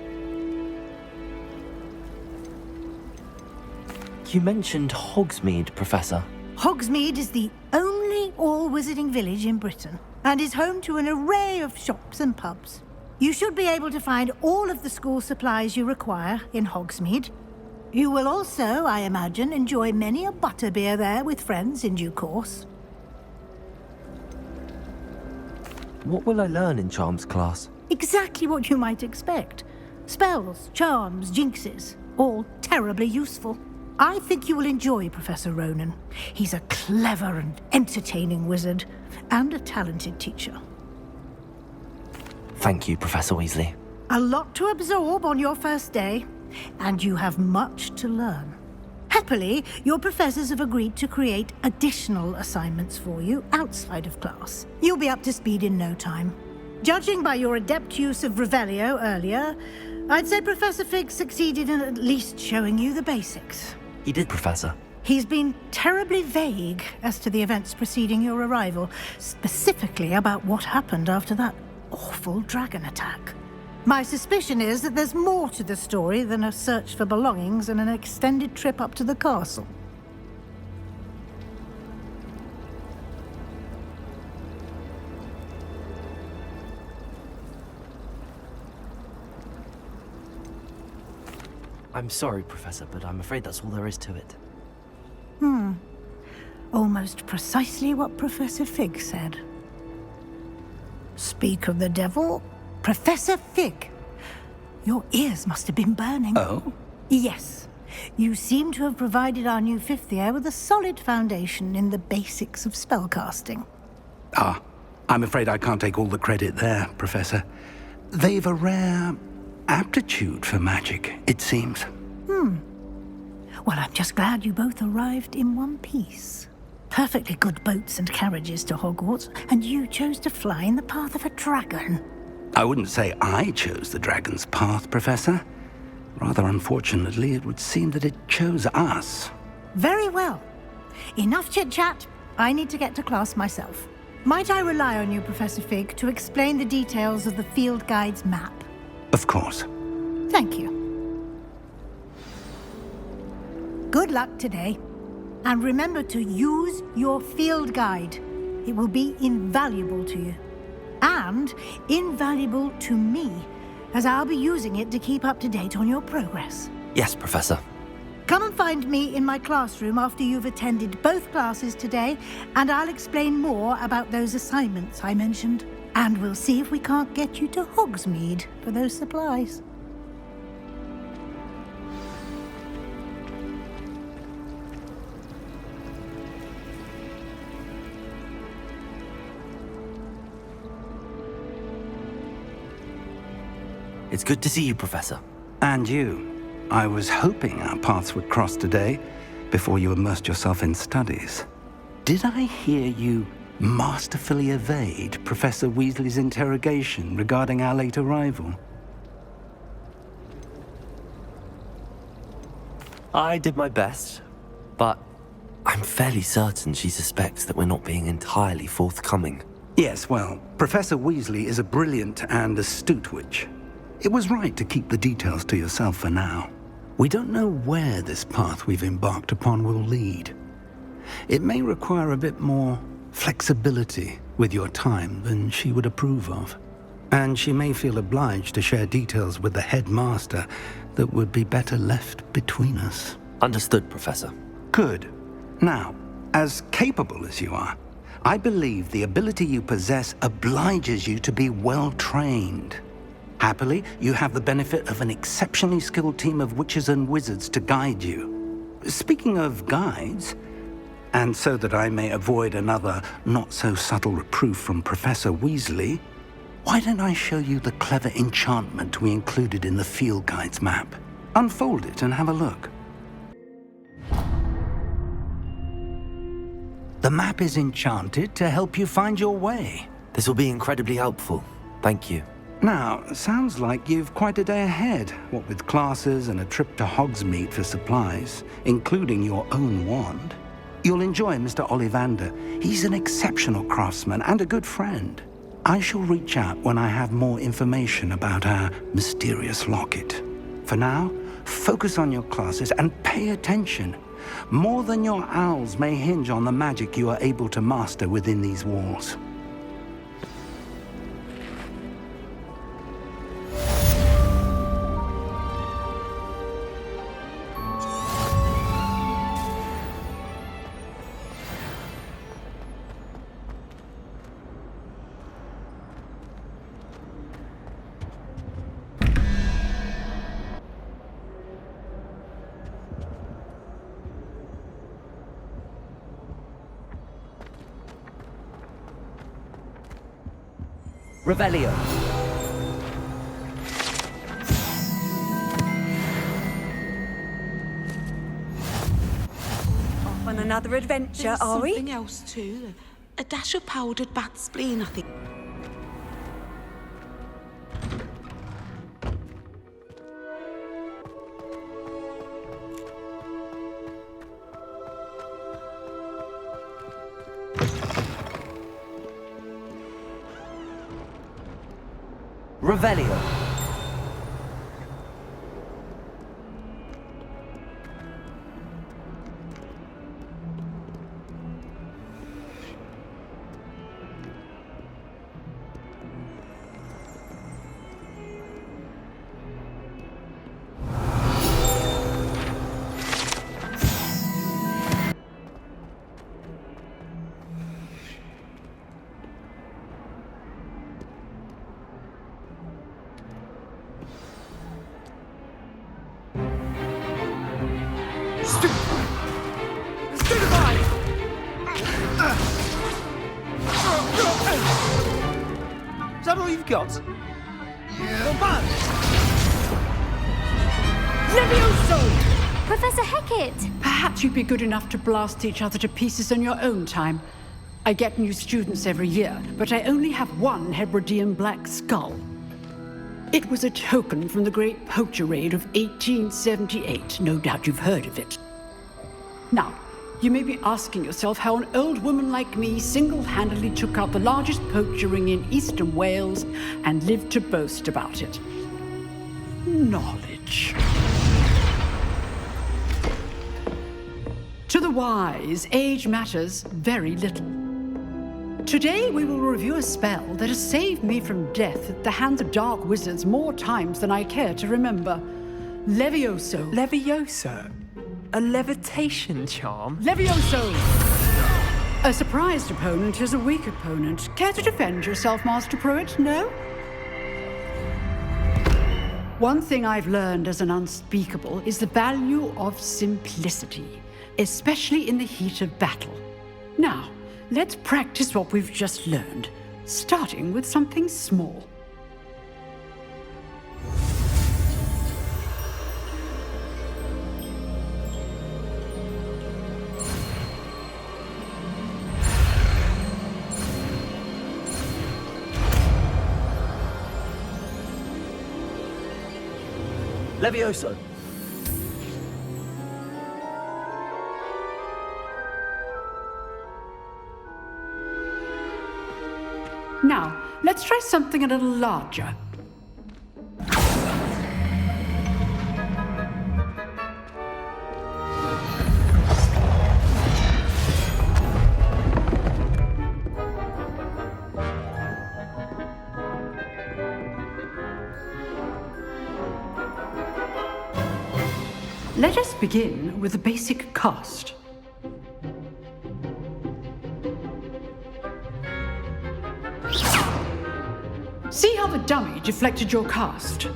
Speaker 2: You mentioned Hogsmeade, Professor.
Speaker 8: Hogsmeade is the only all-wizarding village in Britain and is home to an array of shops and pubs. You should be able to find all of the school supplies you require in Hogsmeade. You will also, I imagine, enjoy many a butterbeer there with friends in due course.
Speaker 2: What will I learn in Charms class?
Speaker 8: Exactly what you might expect. Spells, charms, jinxes, all terribly useful. I think you will enjoy Professor Ronan. He's a clever and entertaining wizard, and a talented teacher.
Speaker 2: Thank you, Professor Weasley.
Speaker 8: A lot to absorb on your first day, and you have much to learn. Happily, your professors have agreed to create additional assignments for you outside of class. You'll be up to speed in no time. Judging by your adept use of Revelio earlier, I'd say Professor Fig succeeded in at least showing you the basics.
Speaker 2: He did, Professor.
Speaker 8: He's been terribly vague as to the events preceding your arrival, specifically about what happened after that awful dragon attack. My suspicion is that there's more to the story than a search for belongings and an extended trip up to the castle.
Speaker 2: I'm sorry, Professor, but I'm afraid that's all there is to it.
Speaker 8: Almost precisely what Professor Fig said. Speak of the devil, Professor Fig. Your ears must have been burning.
Speaker 1: Oh?
Speaker 8: Yes. You seem to have provided our new fifth year with a solid foundation in the basics of spellcasting.
Speaker 1: Ah, I'm afraid I can't take all the credit there, Professor. They've a rare aptitude for magic, it seems.
Speaker 8: Well, I'm just glad you both arrived in one piece. Perfectly good boats and carriages to Hogwarts, and you chose to fly in the path of a dragon.
Speaker 1: I wouldn't say I chose the dragon's path, Professor. Rather unfortunately, it would seem that it chose us.
Speaker 8: Very well. Enough chit-chat. I need to get to class myself. Might I rely on you, Professor Fig, to explain the details of the field guide's map?
Speaker 1: Of course.
Speaker 8: Thank you. Good luck today. And remember to use your field guide. It will be invaluable to you. And invaluable to me, as I'll be using it to keep up to date on your progress.
Speaker 2: Yes, Professor.
Speaker 8: Come and find me in my classroom after you've attended both classes today, and I'll explain more about those assignments I mentioned. And we'll see if we can't get you to Hogsmeade for those supplies.
Speaker 2: It's good to see you, Professor.
Speaker 1: And you. I was hoping our paths would cross today, before you immersed yourself in studies. Did I hear you masterfully evade Professor Weasley's interrogation regarding our late arrival?
Speaker 2: I did my best, but I'm fairly certain she suspects that we're not being entirely forthcoming.
Speaker 1: Yes, well, Professor Weasley is a brilliant and astute witch. It was right to keep the details to yourself for now. We don't know where this path we've embarked upon will lead. It may require a bit more flexibility with your time than she would approve of. And she may feel obliged to share details with the headmaster that would be better left between us.
Speaker 2: Understood, Professor.
Speaker 1: Good. Now, as capable as you are, I believe the ability you possess obliges you to be well trained. Happily, you have the benefit of an exceptionally skilled team of witches and wizards to guide you. Speaking of guides, and so that I may avoid another not-so-subtle reproof from Professor Weasley, why don't I show you the clever enchantment we included in the field guide's map? Unfold it and have a look. The map is enchanted to help you find your way.
Speaker 2: This will be incredibly helpful. Thank you.
Speaker 1: Now, sounds like you've quite a day ahead, what with classes and a trip to Hogsmeade for supplies, including your own wand. You'll enjoy Mr. Ollivander. He's an exceptional craftsman and a good friend. I shall reach out when I have more information about our mysterious locket. For now, focus on your classes and pay attention. More than your owls may hinge on the magic you are able to master within these walls.
Speaker 2: Revelio.
Speaker 15: another adventure,
Speaker 18: There's
Speaker 15: are we?
Speaker 18: something else too. A dash of powdered bat spleen, I think.
Speaker 2: Revelio.
Speaker 19: Is that all you've got?
Speaker 20: Levioso!
Speaker 17: Professor Hecat!
Speaker 20: Perhaps you'd be good enough to blast each other to pieces on your own time. I get new students every year, but I only have one Hebridean black skull. It was a token from the Great Poacher Raid of 1878. No doubt you've heard of it. Now, you may be asking yourself how an old woman like me single-handedly took out the largest poacher ring in eastern Wales and lived to boast about it. Knowledge. To the wise, age matters very little. Today we will review a spell that has saved me from death at the hands of dark wizards more times than I care to remember. Levioso.
Speaker 15: Levioso? A levitation charm?
Speaker 20: Levioso! A surprised opponent is a weak opponent. Care to defend yourself, Master Pruitt? No? One thing I've learned as an unspeakable is the value of simplicity, especially in the heat of battle. Now, let's practice what we've just learned, starting with something small.
Speaker 19: Levioso.
Speaker 20: Now, let's try something a little larger. Let us begin with the basic cast. See how the dummy deflected your cast?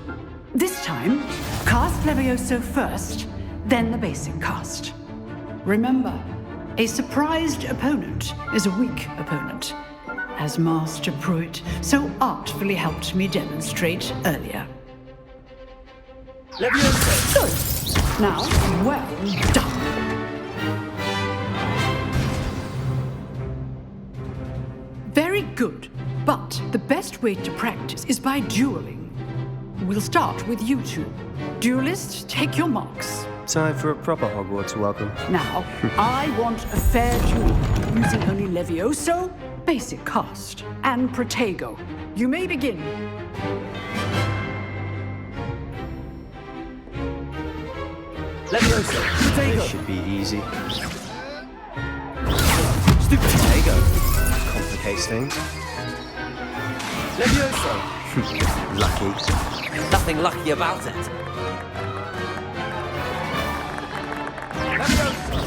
Speaker 20: This time, cast Levioso first, then the basic cast. Remember, a surprised opponent is a weak opponent, as Master Pruitt so artfully helped me demonstrate earlier.
Speaker 19: Levioso!
Speaker 20: Good. Now, well done. Very good. But the best way to practice is by dueling. We'll start with you two. Duelists, take your marks.
Speaker 13: Time for a proper Hogwarts welcome.
Speaker 20: Now, I want a fair duel, using only Levioso, basic cast, and Protego. You may begin.
Speaker 19: Levioso.
Speaker 13: This should be easy.
Speaker 19: Stupid.
Speaker 13: Protego. Complicates things.
Speaker 19: Levioso.
Speaker 13: Lucky.
Speaker 2: Nothing lucky about it.
Speaker 19: Levioso.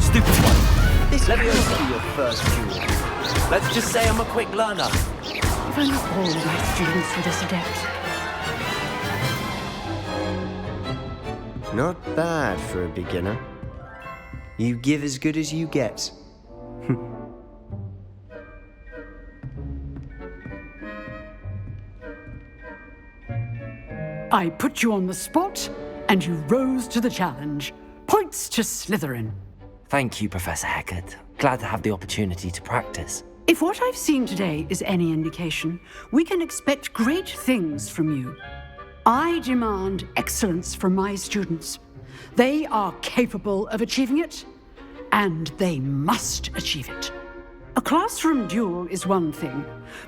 Speaker 19: Stupid one.
Speaker 13: This Levioso be your first duel.
Speaker 2: Let's just say I'm a quick learner.
Speaker 20: If only all my students were this adept.
Speaker 13: Not bad for a beginner. You give as good as you get.
Speaker 20: I put you on the spot, and you rose to the challenge. Points to Slytherin.
Speaker 2: Thank you, Professor Heckert. Glad to have the opportunity to practice.
Speaker 20: If what I've seen today is any indication, we can expect great things from you. I demand excellence from my students. They are capable of achieving it, and they must achieve it. A classroom duel is one thing,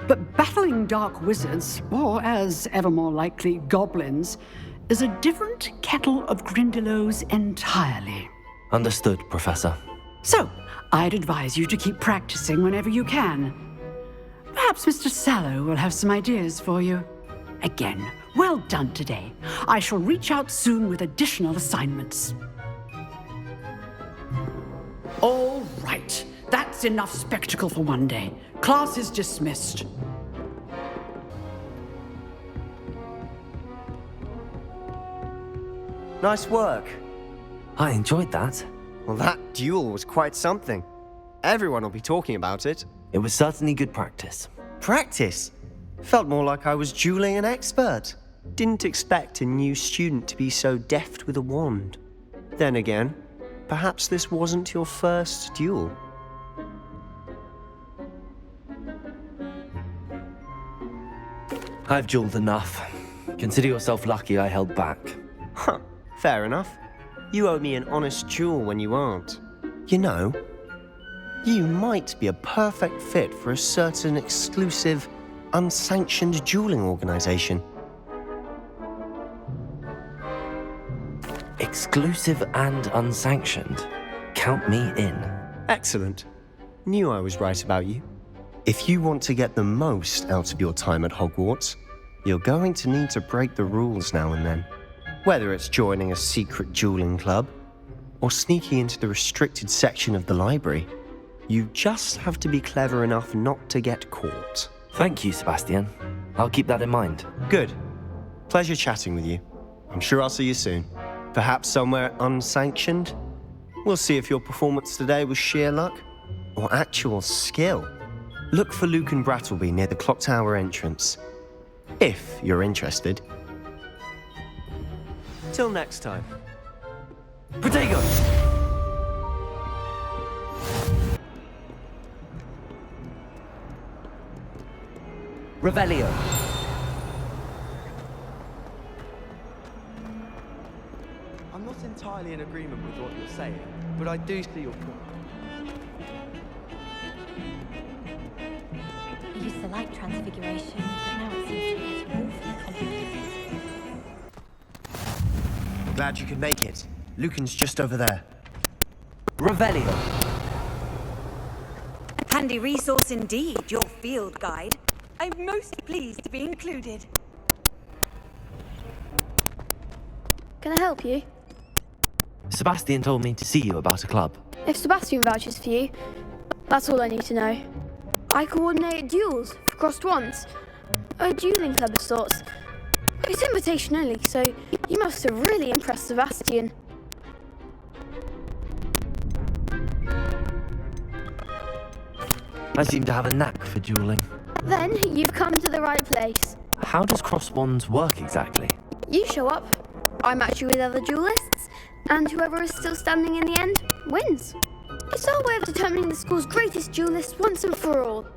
Speaker 20: but battling dark wizards, or as ever more likely, goblins, is a different kettle of Grindylows entirely.
Speaker 2: Understood, Professor.
Speaker 20: So, I'd advise you to keep practicing whenever you can. Perhaps Mr. Sallow will have some ideas for you. Again, well done today. I shall reach out soon with additional assignments. All right. That's enough spectacle for one day. Class is dismissed.
Speaker 13: Nice work.
Speaker 2: I enjoyed that.
Speaker 13: Well, that duel was quite something. Everyone will be talking about it.
Speaker 2: It was certainly good practice.
Speaker 13: Practice? Felt more like I was dueling an expert. Didn't expect a new student to be so deft with a wand. Then again, perhaps this wasn't your first duel.
Speaker 2: I've dueled enough. Consider yourself lucky I held back.
Speaker 13: Huh, fair enough. You owe me an honest duel when you aren't. You know, you might be a perfect fit for a certain exclusive, unsanctioned dueling organization.
Speaker 2: Exclusive and unsanctioned. Count me in.
Speaker 13: Excellent. Knew I was right about you. If you want to get the most out of your time at Hogwarts, you're going to need to break the rules now and then. Whether it's joining a secret dueling club, or sneaking into the restricted section of the library, you just have to be clever enough not to get caught.
Speaker 2: Thank you, Sebastian. I'll keep that in mind.
Speaker 13: Good. Pleasure chatting with you. I'm sure I'll see you soon. Perhaps somewhere unsanctioned? We'll see if your performance today was sheer luck, or actual skill. Look for Luke and Brattleby near the clock tower entrance, if you're interested. Till next time.
Speaker 2: Protego! Revelio.
Speaker 19: I'm not entirely in agreement with what you're saying, but I do see your point.
Speaker 17: I used to like transfiguration, but now it seems to be getting awfully complicated.
Speaker 13: Glad you could make it. Lucan's just over there.
Speaker 2: Revelio.
Speaker 21: Handy resource indeed, your field guide. I'm most pleased to be included.
Speaker 22: Can I help you?
Speaker 2: Sebastian told me to see you about a club.
Speaker 22: If Sebastian vouches for you, that's all I need to know. I coordinate duels for crossed wands. A dueling club of sorts. It's invitation only, so you must have really impressed Sebastian.
Speaker 2: I seem to have a knack for dueling.
Speaker 22: Then you've come to the right place.
Speaker 2: How does cross wands work exactly?
Speaker 22: You show up, I match you with other duelists, and whoever is still standing in the end wins. It's our way of determining the school's greatest duelist once and for all.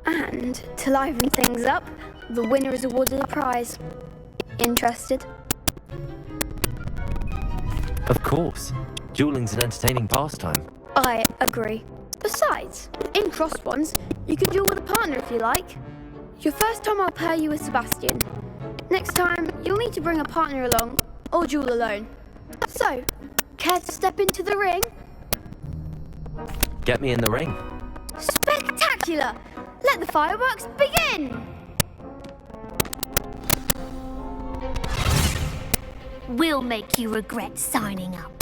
Speaker 22: And, to liven things up, the winner is awarded a prize. Interested?
Speaker 2: Of course. Dueling's an entertaining pastime.
Speaker 22: I agree. Besides, in crossed ones, you can duel with a partner if you like. Your first time I'll pair you with Sebastian. Next time, you'll need to bring a partner along, or duel alone. So, care to step into the ring?
Speaker 2: Get me in the ring.
Speaker 22: Spectacular! Let the fireworks begin!
Speaker 23: We'll make you regret signing up.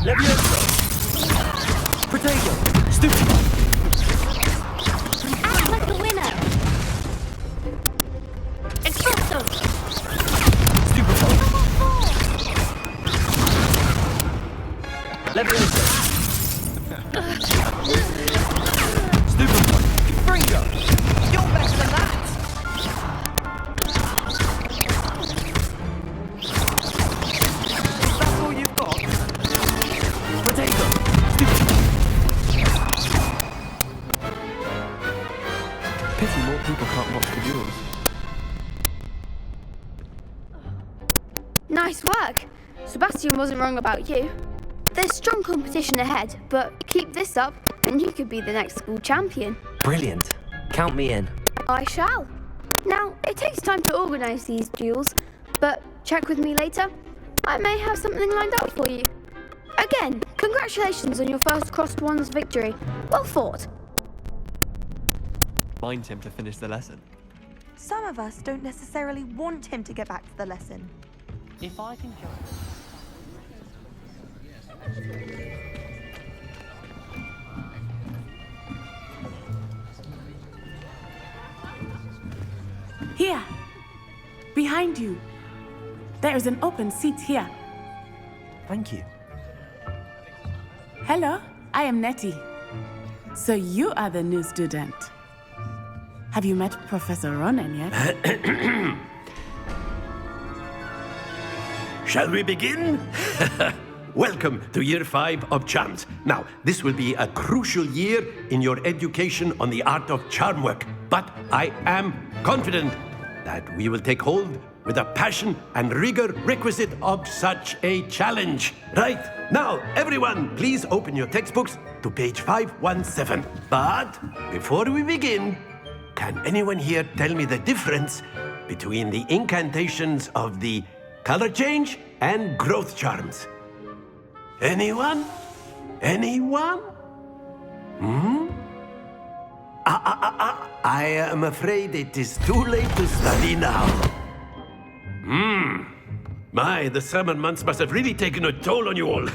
Speaker 19: Levioso! Protego! Stupid!
Speaker 23: Act like a winner! Expulso!
Speaker 12: Pity more people can't watch the duels.
Speaker 22: Nice work. Sebastian wasn't wrong about you. There's strong competition ahead, but keep this up and you could be the next school champion.
Speaker 2: Brilliant. Count me in.
Speaker 22: I shall. Now, it takes time to organise these duels, but check with me later. I may have something lined up for you. Again, congratulations on your first Crossed Wands victory. Well fought.
Speaker 12: Mind him to finish the lesson.
Speaker 14: Some of us don't necessarily want him to get back to the lesson.
Speaker 16: If I can just...
Speaker 4: Here! Behind you! There is an open seat here.
Speaker 2: Thank you.
Speaker 4: Hello, I am Nettie. So you are the new student. Have you met Professor Ronan yet?
Speaker 6: Shall we begin? Welcome to Year 5 of Charms. Now, this will be a crucial year in your education on the art of charm work, but I am confident that we will take hold with the passion and rigor requisite of such a challenge. Right, now, everyone, please open your textbooks to page 517. But before we begin, can anyone here tell me the difference between the incantations of the color change and growth charms? Anyone? Anyone? I am afraid it is too late to study now. My, the summer months must have really taken a toll on you all.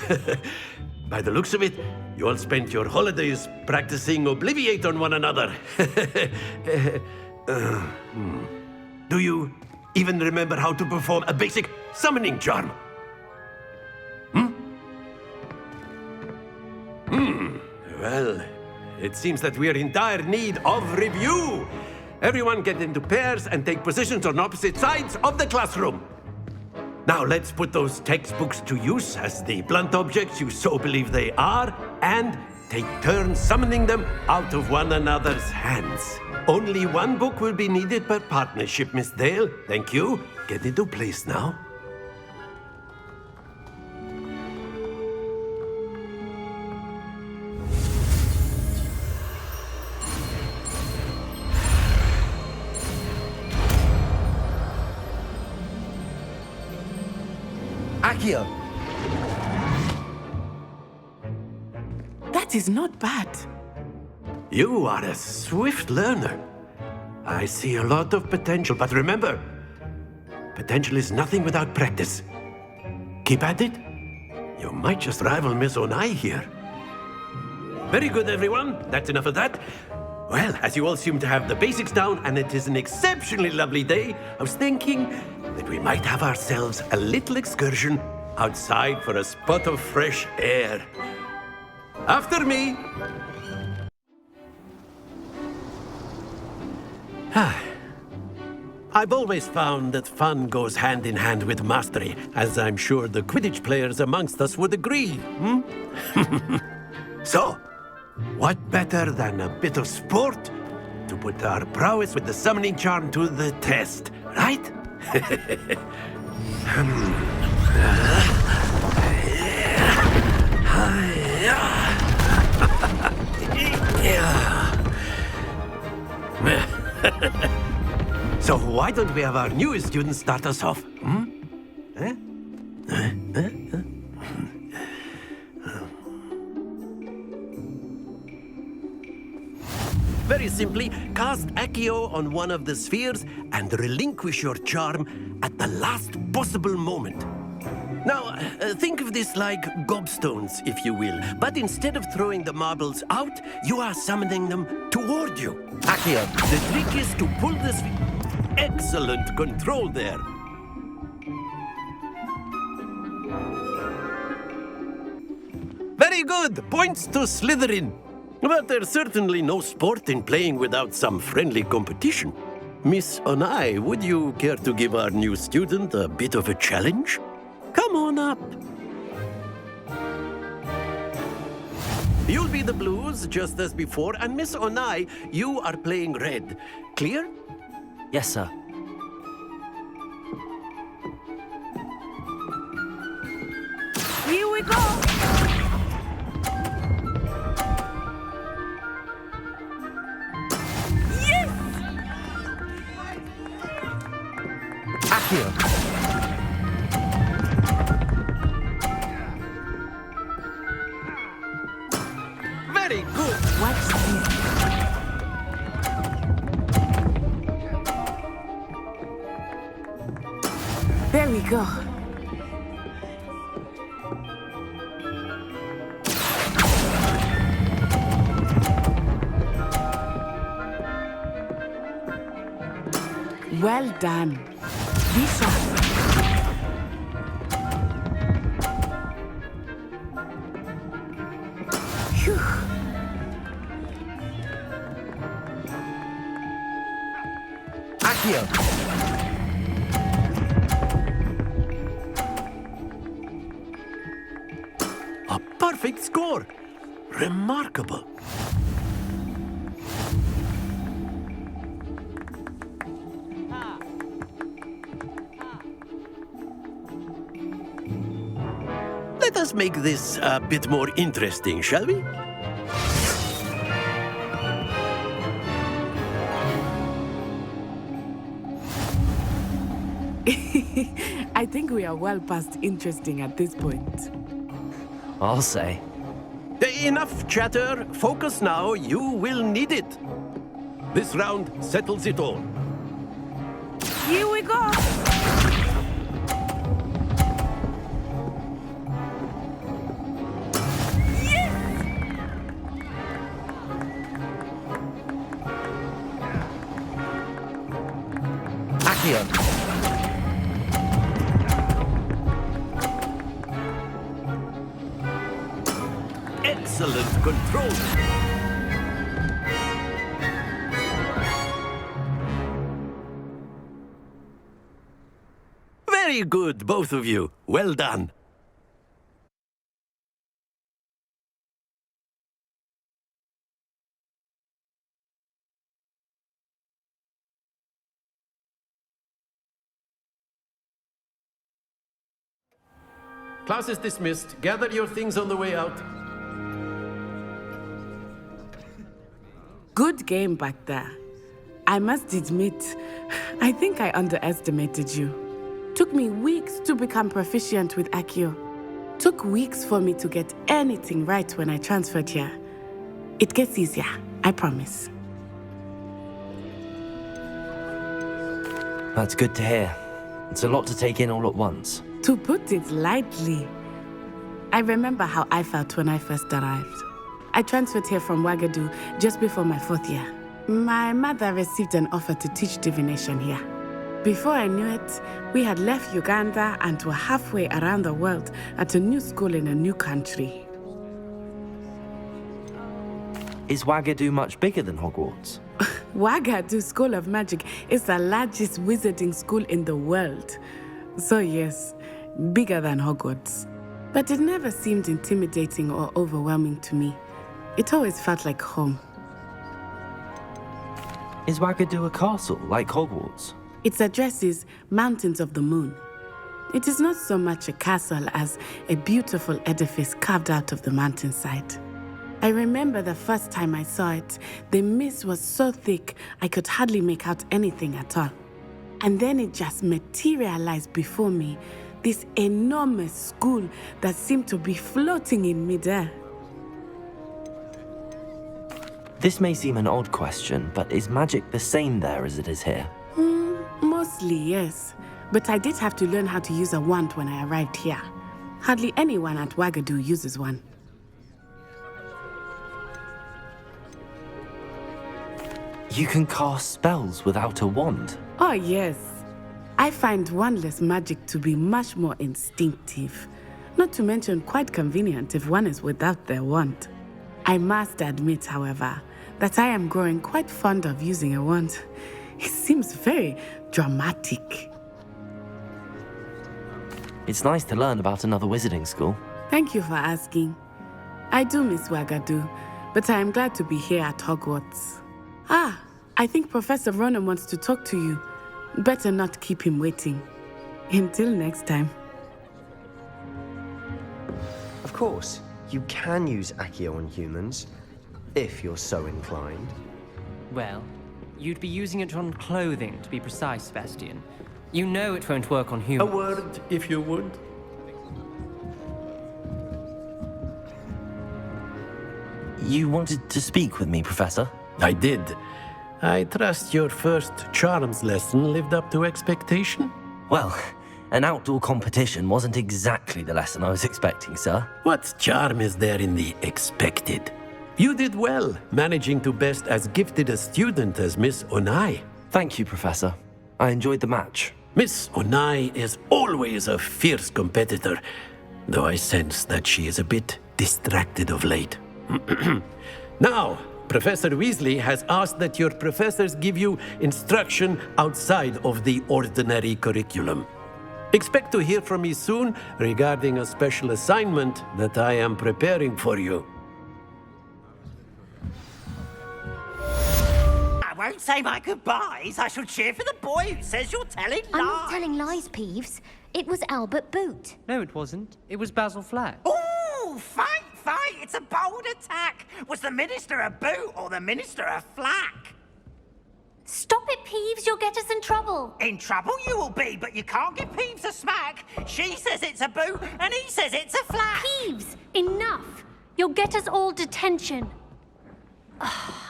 Speaker 6: By the looks of it, you all spent your holidays practicing Obliviate on one another. Do you even remember how to perform a basic summoning charm? Well, it seems that we are in dire need of review. Everyone get into pairs and take positions on opposite sides of the classroom. Now let's put those textbooks to use as the blunt objects you so believe they are, and take turns summoning them out of one another's hands. Only one book will be needed per partnership, Miss Dale. Thank you. Get into place now.
Speaker 2: Accio!
Speaker 4: That is not bad.
Speaker 6: You are a swift learner. I see a lot of potential, but remember, potential is nothing without practice. Keep at it. You might just rival Miss Onai here. Very good, everyone. That's enough of that. Well, as you all seem to have the basics down, and it is an exceptionally lovely day, I was thinking that we might have ourselves a little excursion outside for a spot of fresh air. After me! I've always found that fun goes hand in hand with mastery, as I'm sure the Quidditch players amongst us would agree. So, what better than a bit of sport to put our prowess with the summoning charm to the test, right? So why don't we have our newest student start us off? Very simply, cast Accio on one of the spheres and relinquish your charm at the last possible moment. Now, think of this like gobstones, if you will. But instead of throwing the marbles out, you are summoning them toward you. Accio, the trick is to pull the sphere. Excellent control there. Very good. Points to Slytherin. But there's certainly no sport in playing without some friendly competition. Miss Onai, would you care to give our new student a bit of a challenge? Come on up. You'll be the blues, just as before, and Miss Onai, you are playing red. Clear?
Speaker 2: Yes, sir.
Speaker 4: Here we go! Yes!
Speaker 2: Accio!
Speaker 6: Very good.
Speaker 4: Watch this. There we go. Well done. Be sharp. Phew.
Speaker 2: Accio!
Speaker 6: A perfect score. Remarkable. Let us make this a bit more interesting, shall we?
Speaker 4: I think we are well past interesting at this point.
Speaker 2: I'll say.
Speaker 6: Enough chatter. Focus now. You will need it. This round settles it all.
Speaker 4: Here we go!
Speaker 2: Accio!
Speaker 6: Excellent control. Very good, both of you. Well done. Class is dismissed. Gather your things on the way out.
Speaker 4: Good game back there. I must admit, I think I underestimated you. Took me weeks to become proficient with Accio. Took weeks for me to get anything right when I transferred here. It gets easier, I promise.
Speaker 2: That's good to hear. It's a lot to take in all at once.
Speaker 4: To put it lightly, I remember how I felt when I first arrived. I transferred here from Ouagadougou just before my 4th year. My mother received an offer to teach divination here. Before I knew it, we had left Uganda and were halfway around the world at a new school in a new country.
Speaker 2: Is Ouagadougou much bigger than Hogwarts?
Speaker 4: Ouagadougou School of Magic is the largest wizarding school in the world. So yes, bigger than Hogwarts. But it never seemed intimidating or overwhelming to me. It always felt like home.
Speaker 2: Is Ouagadougou a castle, like Hogwarts?
Speaker 4: Its address is Mountains of the Moon. It is not so much a castle as a beautiful edifice carved out of the mountainside. I remember the first time I saw it, the mist was so thick I could hardly make out anything at all. And then it just materialized before me, this enormous school that seemed to be floating in midair.
Speaker 2: This may seem an odd question, but is magic the same there as it is here?
Speaker 4: Mostly, yes. But I did have to learn how to use a wand when I arrived here. Hardly anyone at Ouagadougou uses one.
Speaker 2: You can cast spells without a wand?
Speaker 4: Oh, yes. I find wandless magic to be much more instinctive. Not to mention quite convenient if one is without their wand. I must admit, however, that I am growing quite fond of using a wand. It seems very dramatic.
Speaker 2: It's nice to learn about another wizarding school.
Speaker 4: Thank you for asking. I do miss Wagadu, but I am glad to be here at Hogwarts. Ah, I think Professor Ronan wants to talk to you. Better not keep him waiting. Until next time.
Speaker 13: Of course, you can use Accio on humans, if you're so inclined.
Speaker 16: Well, you'd be using it on clothing, to be precise, Sebastian. You know it won't work on humans.
Speaker 6: A word, if you would.
Speaker 2: You wanted to speak with me, Professor?
Speaker 6: I did. I trust your first charms lesson lived up to expectation?
Speaker 2: Well, an outdoor competition wasn't exactly the lesson I was expecting, sir.
Speaker 6: What charm is there in the expected? You did well, managing to best as gifted a student as Miss Onai.
Speaker 2: Thank you, Professor. I enjoyed the match.
Speaker 6: Miss Onai is always a fierce competitor, though I sense that she is a bit distracted of late. Now, Professor Weasley has asked that your professors give you instruction outside of the ordinary curriculum. Expect to hear from me soon regarding a special assignment that I am preparing for you.
Speaker 1: I won't say my goodbyes. I shall cheer for the boy who says you're telling lies.
Speaker 23: I'm not telling lies, Peeves. It was Albert Boot.
Speaker 16: No, it wasn't. It was Basil Flack.
Speaker 1: Ooh, fight! It's a bold attack. Was the Minister a boot or the Minister a flack?
Speaker 23: Stop it, Peeves. You'll get us in trouble.
Speaker 1: In trouble you will be, but you can't give Peeves a smack. She says it's a boot and he says it's a flack.
Speaker 23: Peeves, enough. You'll get us all detention.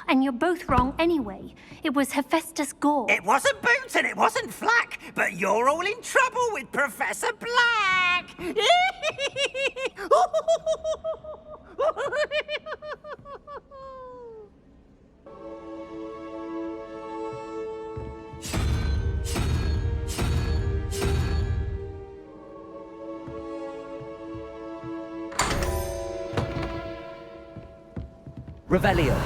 Speaker 23: And you're both wrong anyway. It was Hephaestus Gore.
Speaker 1: It wasn't boot and it wasn't flack, but you're all in trouble with Professor Black.
Speaker 2: Revelio.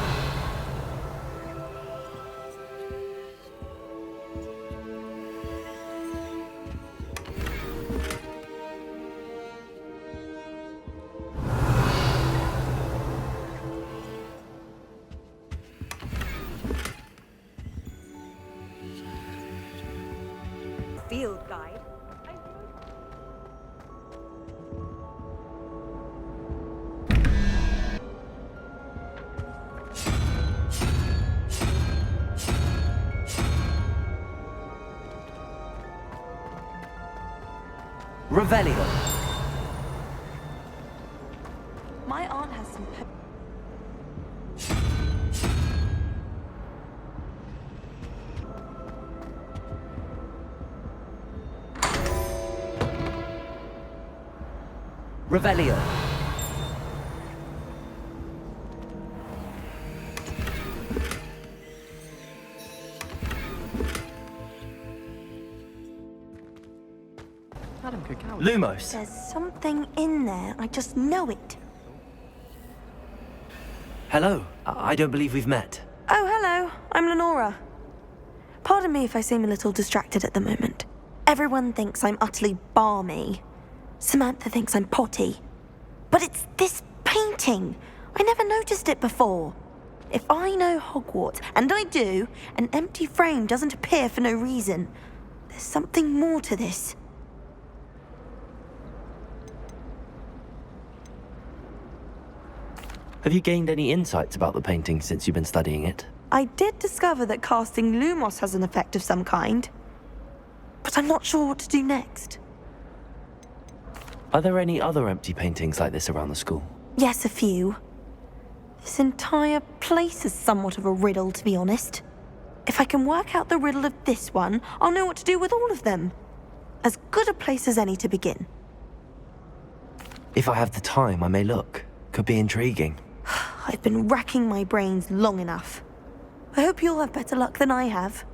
Speaker 21: Field guide.
Speaker 2: Revelio.
Speaker 18: My aunt has some.
Speaker 2: Revelio.
Speaker 12: Madam Cacao.
Speaker 2: Lumos.
Speaker 18: There's something in there. I just know it.
Speaker 2: Hello. I don't believe we've met.
Speaker 18: Oh, hello. I'm Lenora. Pardon me if I seem a little distracted at the moment. Everyone thinks I'm utterly balmy. Samantha thinks I'm potty. But it's this painting. I never noticed it before. If I know Hogwarts, and I do, an empty frame doesn't appear for no reason. There's something more to this.
Speaker 2: Have you gained any insights about the painting since you've been studying it?
Speaker 18: I did discover that casting Lumos has an effect of some kind. But I'm not sure what to do next.
Speaker 2: Are there any other empty paintings like this around the school?
Speaker 18: Yes, a few. This entire place is somewhat of a riddle, to be honest. If I can work out the riddle of this one, I'll know what to do with all of them. As good a place as any to begin.
Speaker 2: If I have the time, I may look. Could be intriguing.
Speaker 18: I've been racking my brains long enough. I hope you'll have better luck than I have.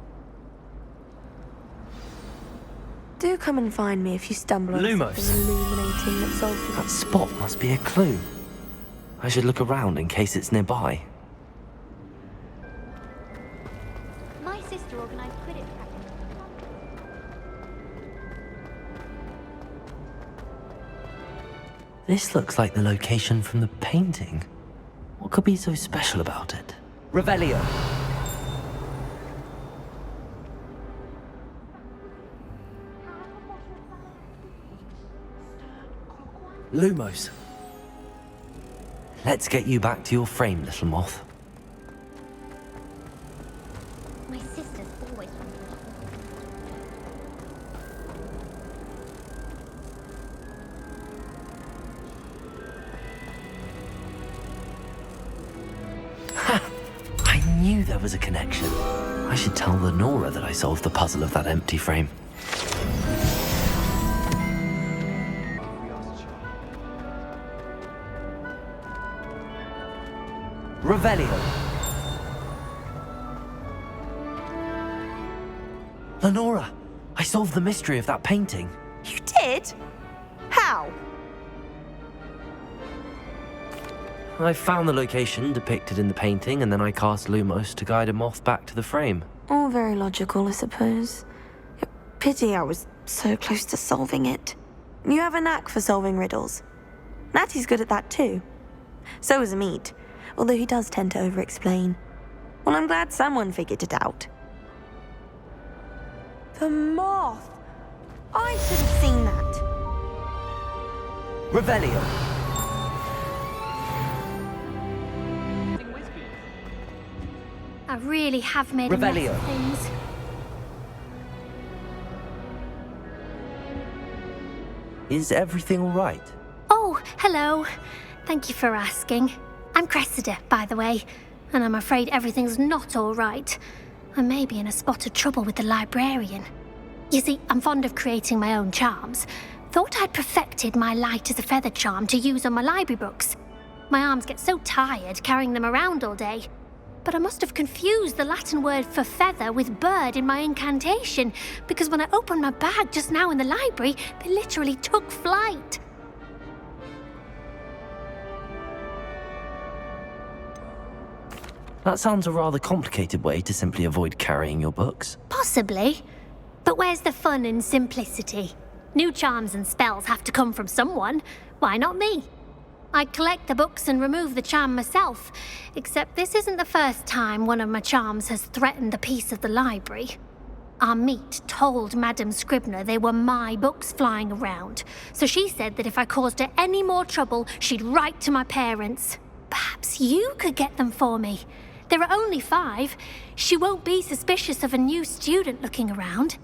Speaker 18: Do come and find me if you stumble on
Speaker 2: Lumos.
Speaker 18: something illuminating that solves the
Speaker 2: That spot must be a clue. I should look around in case it's nearby.
Speaker 23: My sister organised Quidditch practice.
Speaker 2: This looks like the location from the painting. What could be so special about it? Revelio! Lumos. Let's get you back to your frame, little moth.
Speaker 17: My sister's always
Speaker 2: I knew there was a connection. I should tell Lenora that I solved the puzzle of that empty frame. Revelio. Lenora, I solved the mystery of that painting.
Speaker 18: You did? How?
Speaker 2: I found the location depicted in the painting, and then I cast Lumos to guide a moth back to the frame.
Speaker 18: All very logical, I suppose. Pity I was so close to solving it. You have a knack for solving riddles. Natty's good at that too. So is Amit, although he does tend to over-explain. Well, I'm glad someone figured it out. The moth! I should have seen that.
Speaker 2: Revelio.
Speaker 23: I really have made a
Speaker 2: Revelio.
Speaker 23: mess of things.
Speaker 2: Is everything all right?
Speaker 23: Oh, hello. Thank you for asking. I'm Cressida, by the way, and I'm afraid everything's not all right. I may be in a spot of trouble with the librarian. You see, I'm fond of creating my own charms. Thought I'd perfected my light as a feather charm to use on my library books. My arms get so tired carrying them around all day. But I must have confused the Latin word for feather with bird in my incantation, because when I opened my bag just now in the library, they literally took flight.
Speaker 2: That sounds a rather complicated way to simply avoid carrying your books.
Speaker 23: Possibly. But where's the fun in simplicity? New charms and spells have to come from someone. Why not me? I'd collect the books and remove the charm myself, except this isn't the first time one of my charms has threatened a piece of the library. Amit told Madame Scribner they were my books flying around, so she said that if I caused her any more trouble, she'd write to my parents. Perhaps you could get them for me. There are only 5. She won't be suspicious of a new student looking around.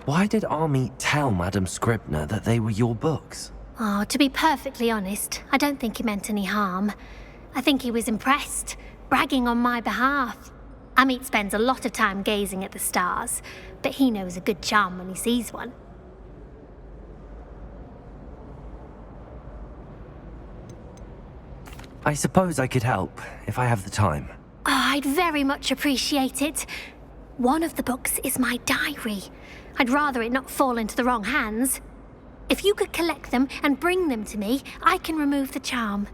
Speaker 2: Why did Army tell Madame Scribner that they were your books?
Speaker 23: Oh, to be perfectly honest, I don't think he meant any harm. I think he was impressed, bragging on my behalf. Amit spends a lot of time gazing at the stars, but he knows a good charm when he sees one.
Speaker 2: I suppose I could help, if I have the time.
Speaker 23: Oh, I'd very much appreciate it. One of the books is my diary. I'd rather it not fall into the wrong hands. If you could collect them and bring them to me, I can remove the charm.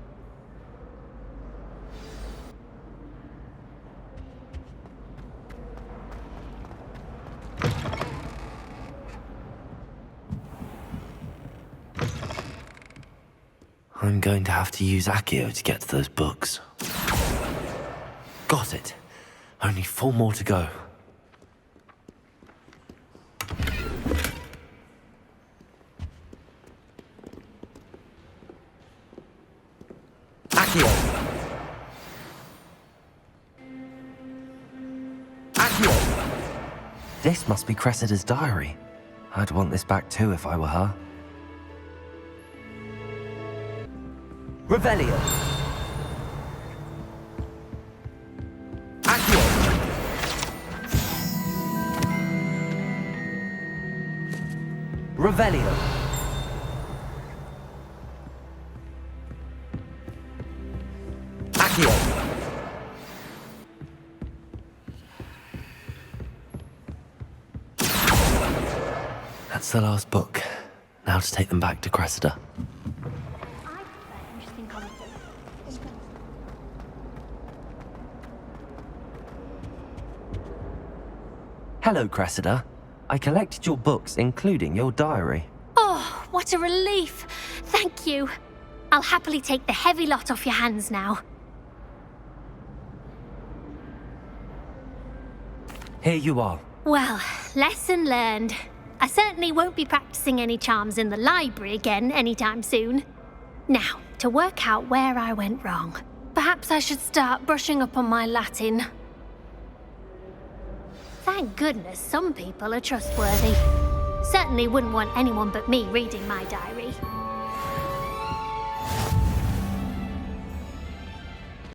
Speaker 2: I'm going to have to use Accio to get to those books. Got it. Only 4 more to go. Accio! Accio! This must be Cressida's diary. I'd want this back too if I were her. Revelio! Accio! Revelio! Accio! That's the last book. Now to take them back to Cressida. Hello, Cressida. I collected your books, including your diary.
Speaker 23: what a relief. Thank you. I'll happily take the heavy lot off your hands now.
Speaker 2: Here you are.
Speaker 23: Well, lesson learned. I certainly won't be practicing any charms in the library again anytime soon. Now, to work out where I went wrong. Perhaps I should start brushing up on my Latin. Thank goodness some people are trustworthy. Certainly wouldn't want anyone but me reading my diary.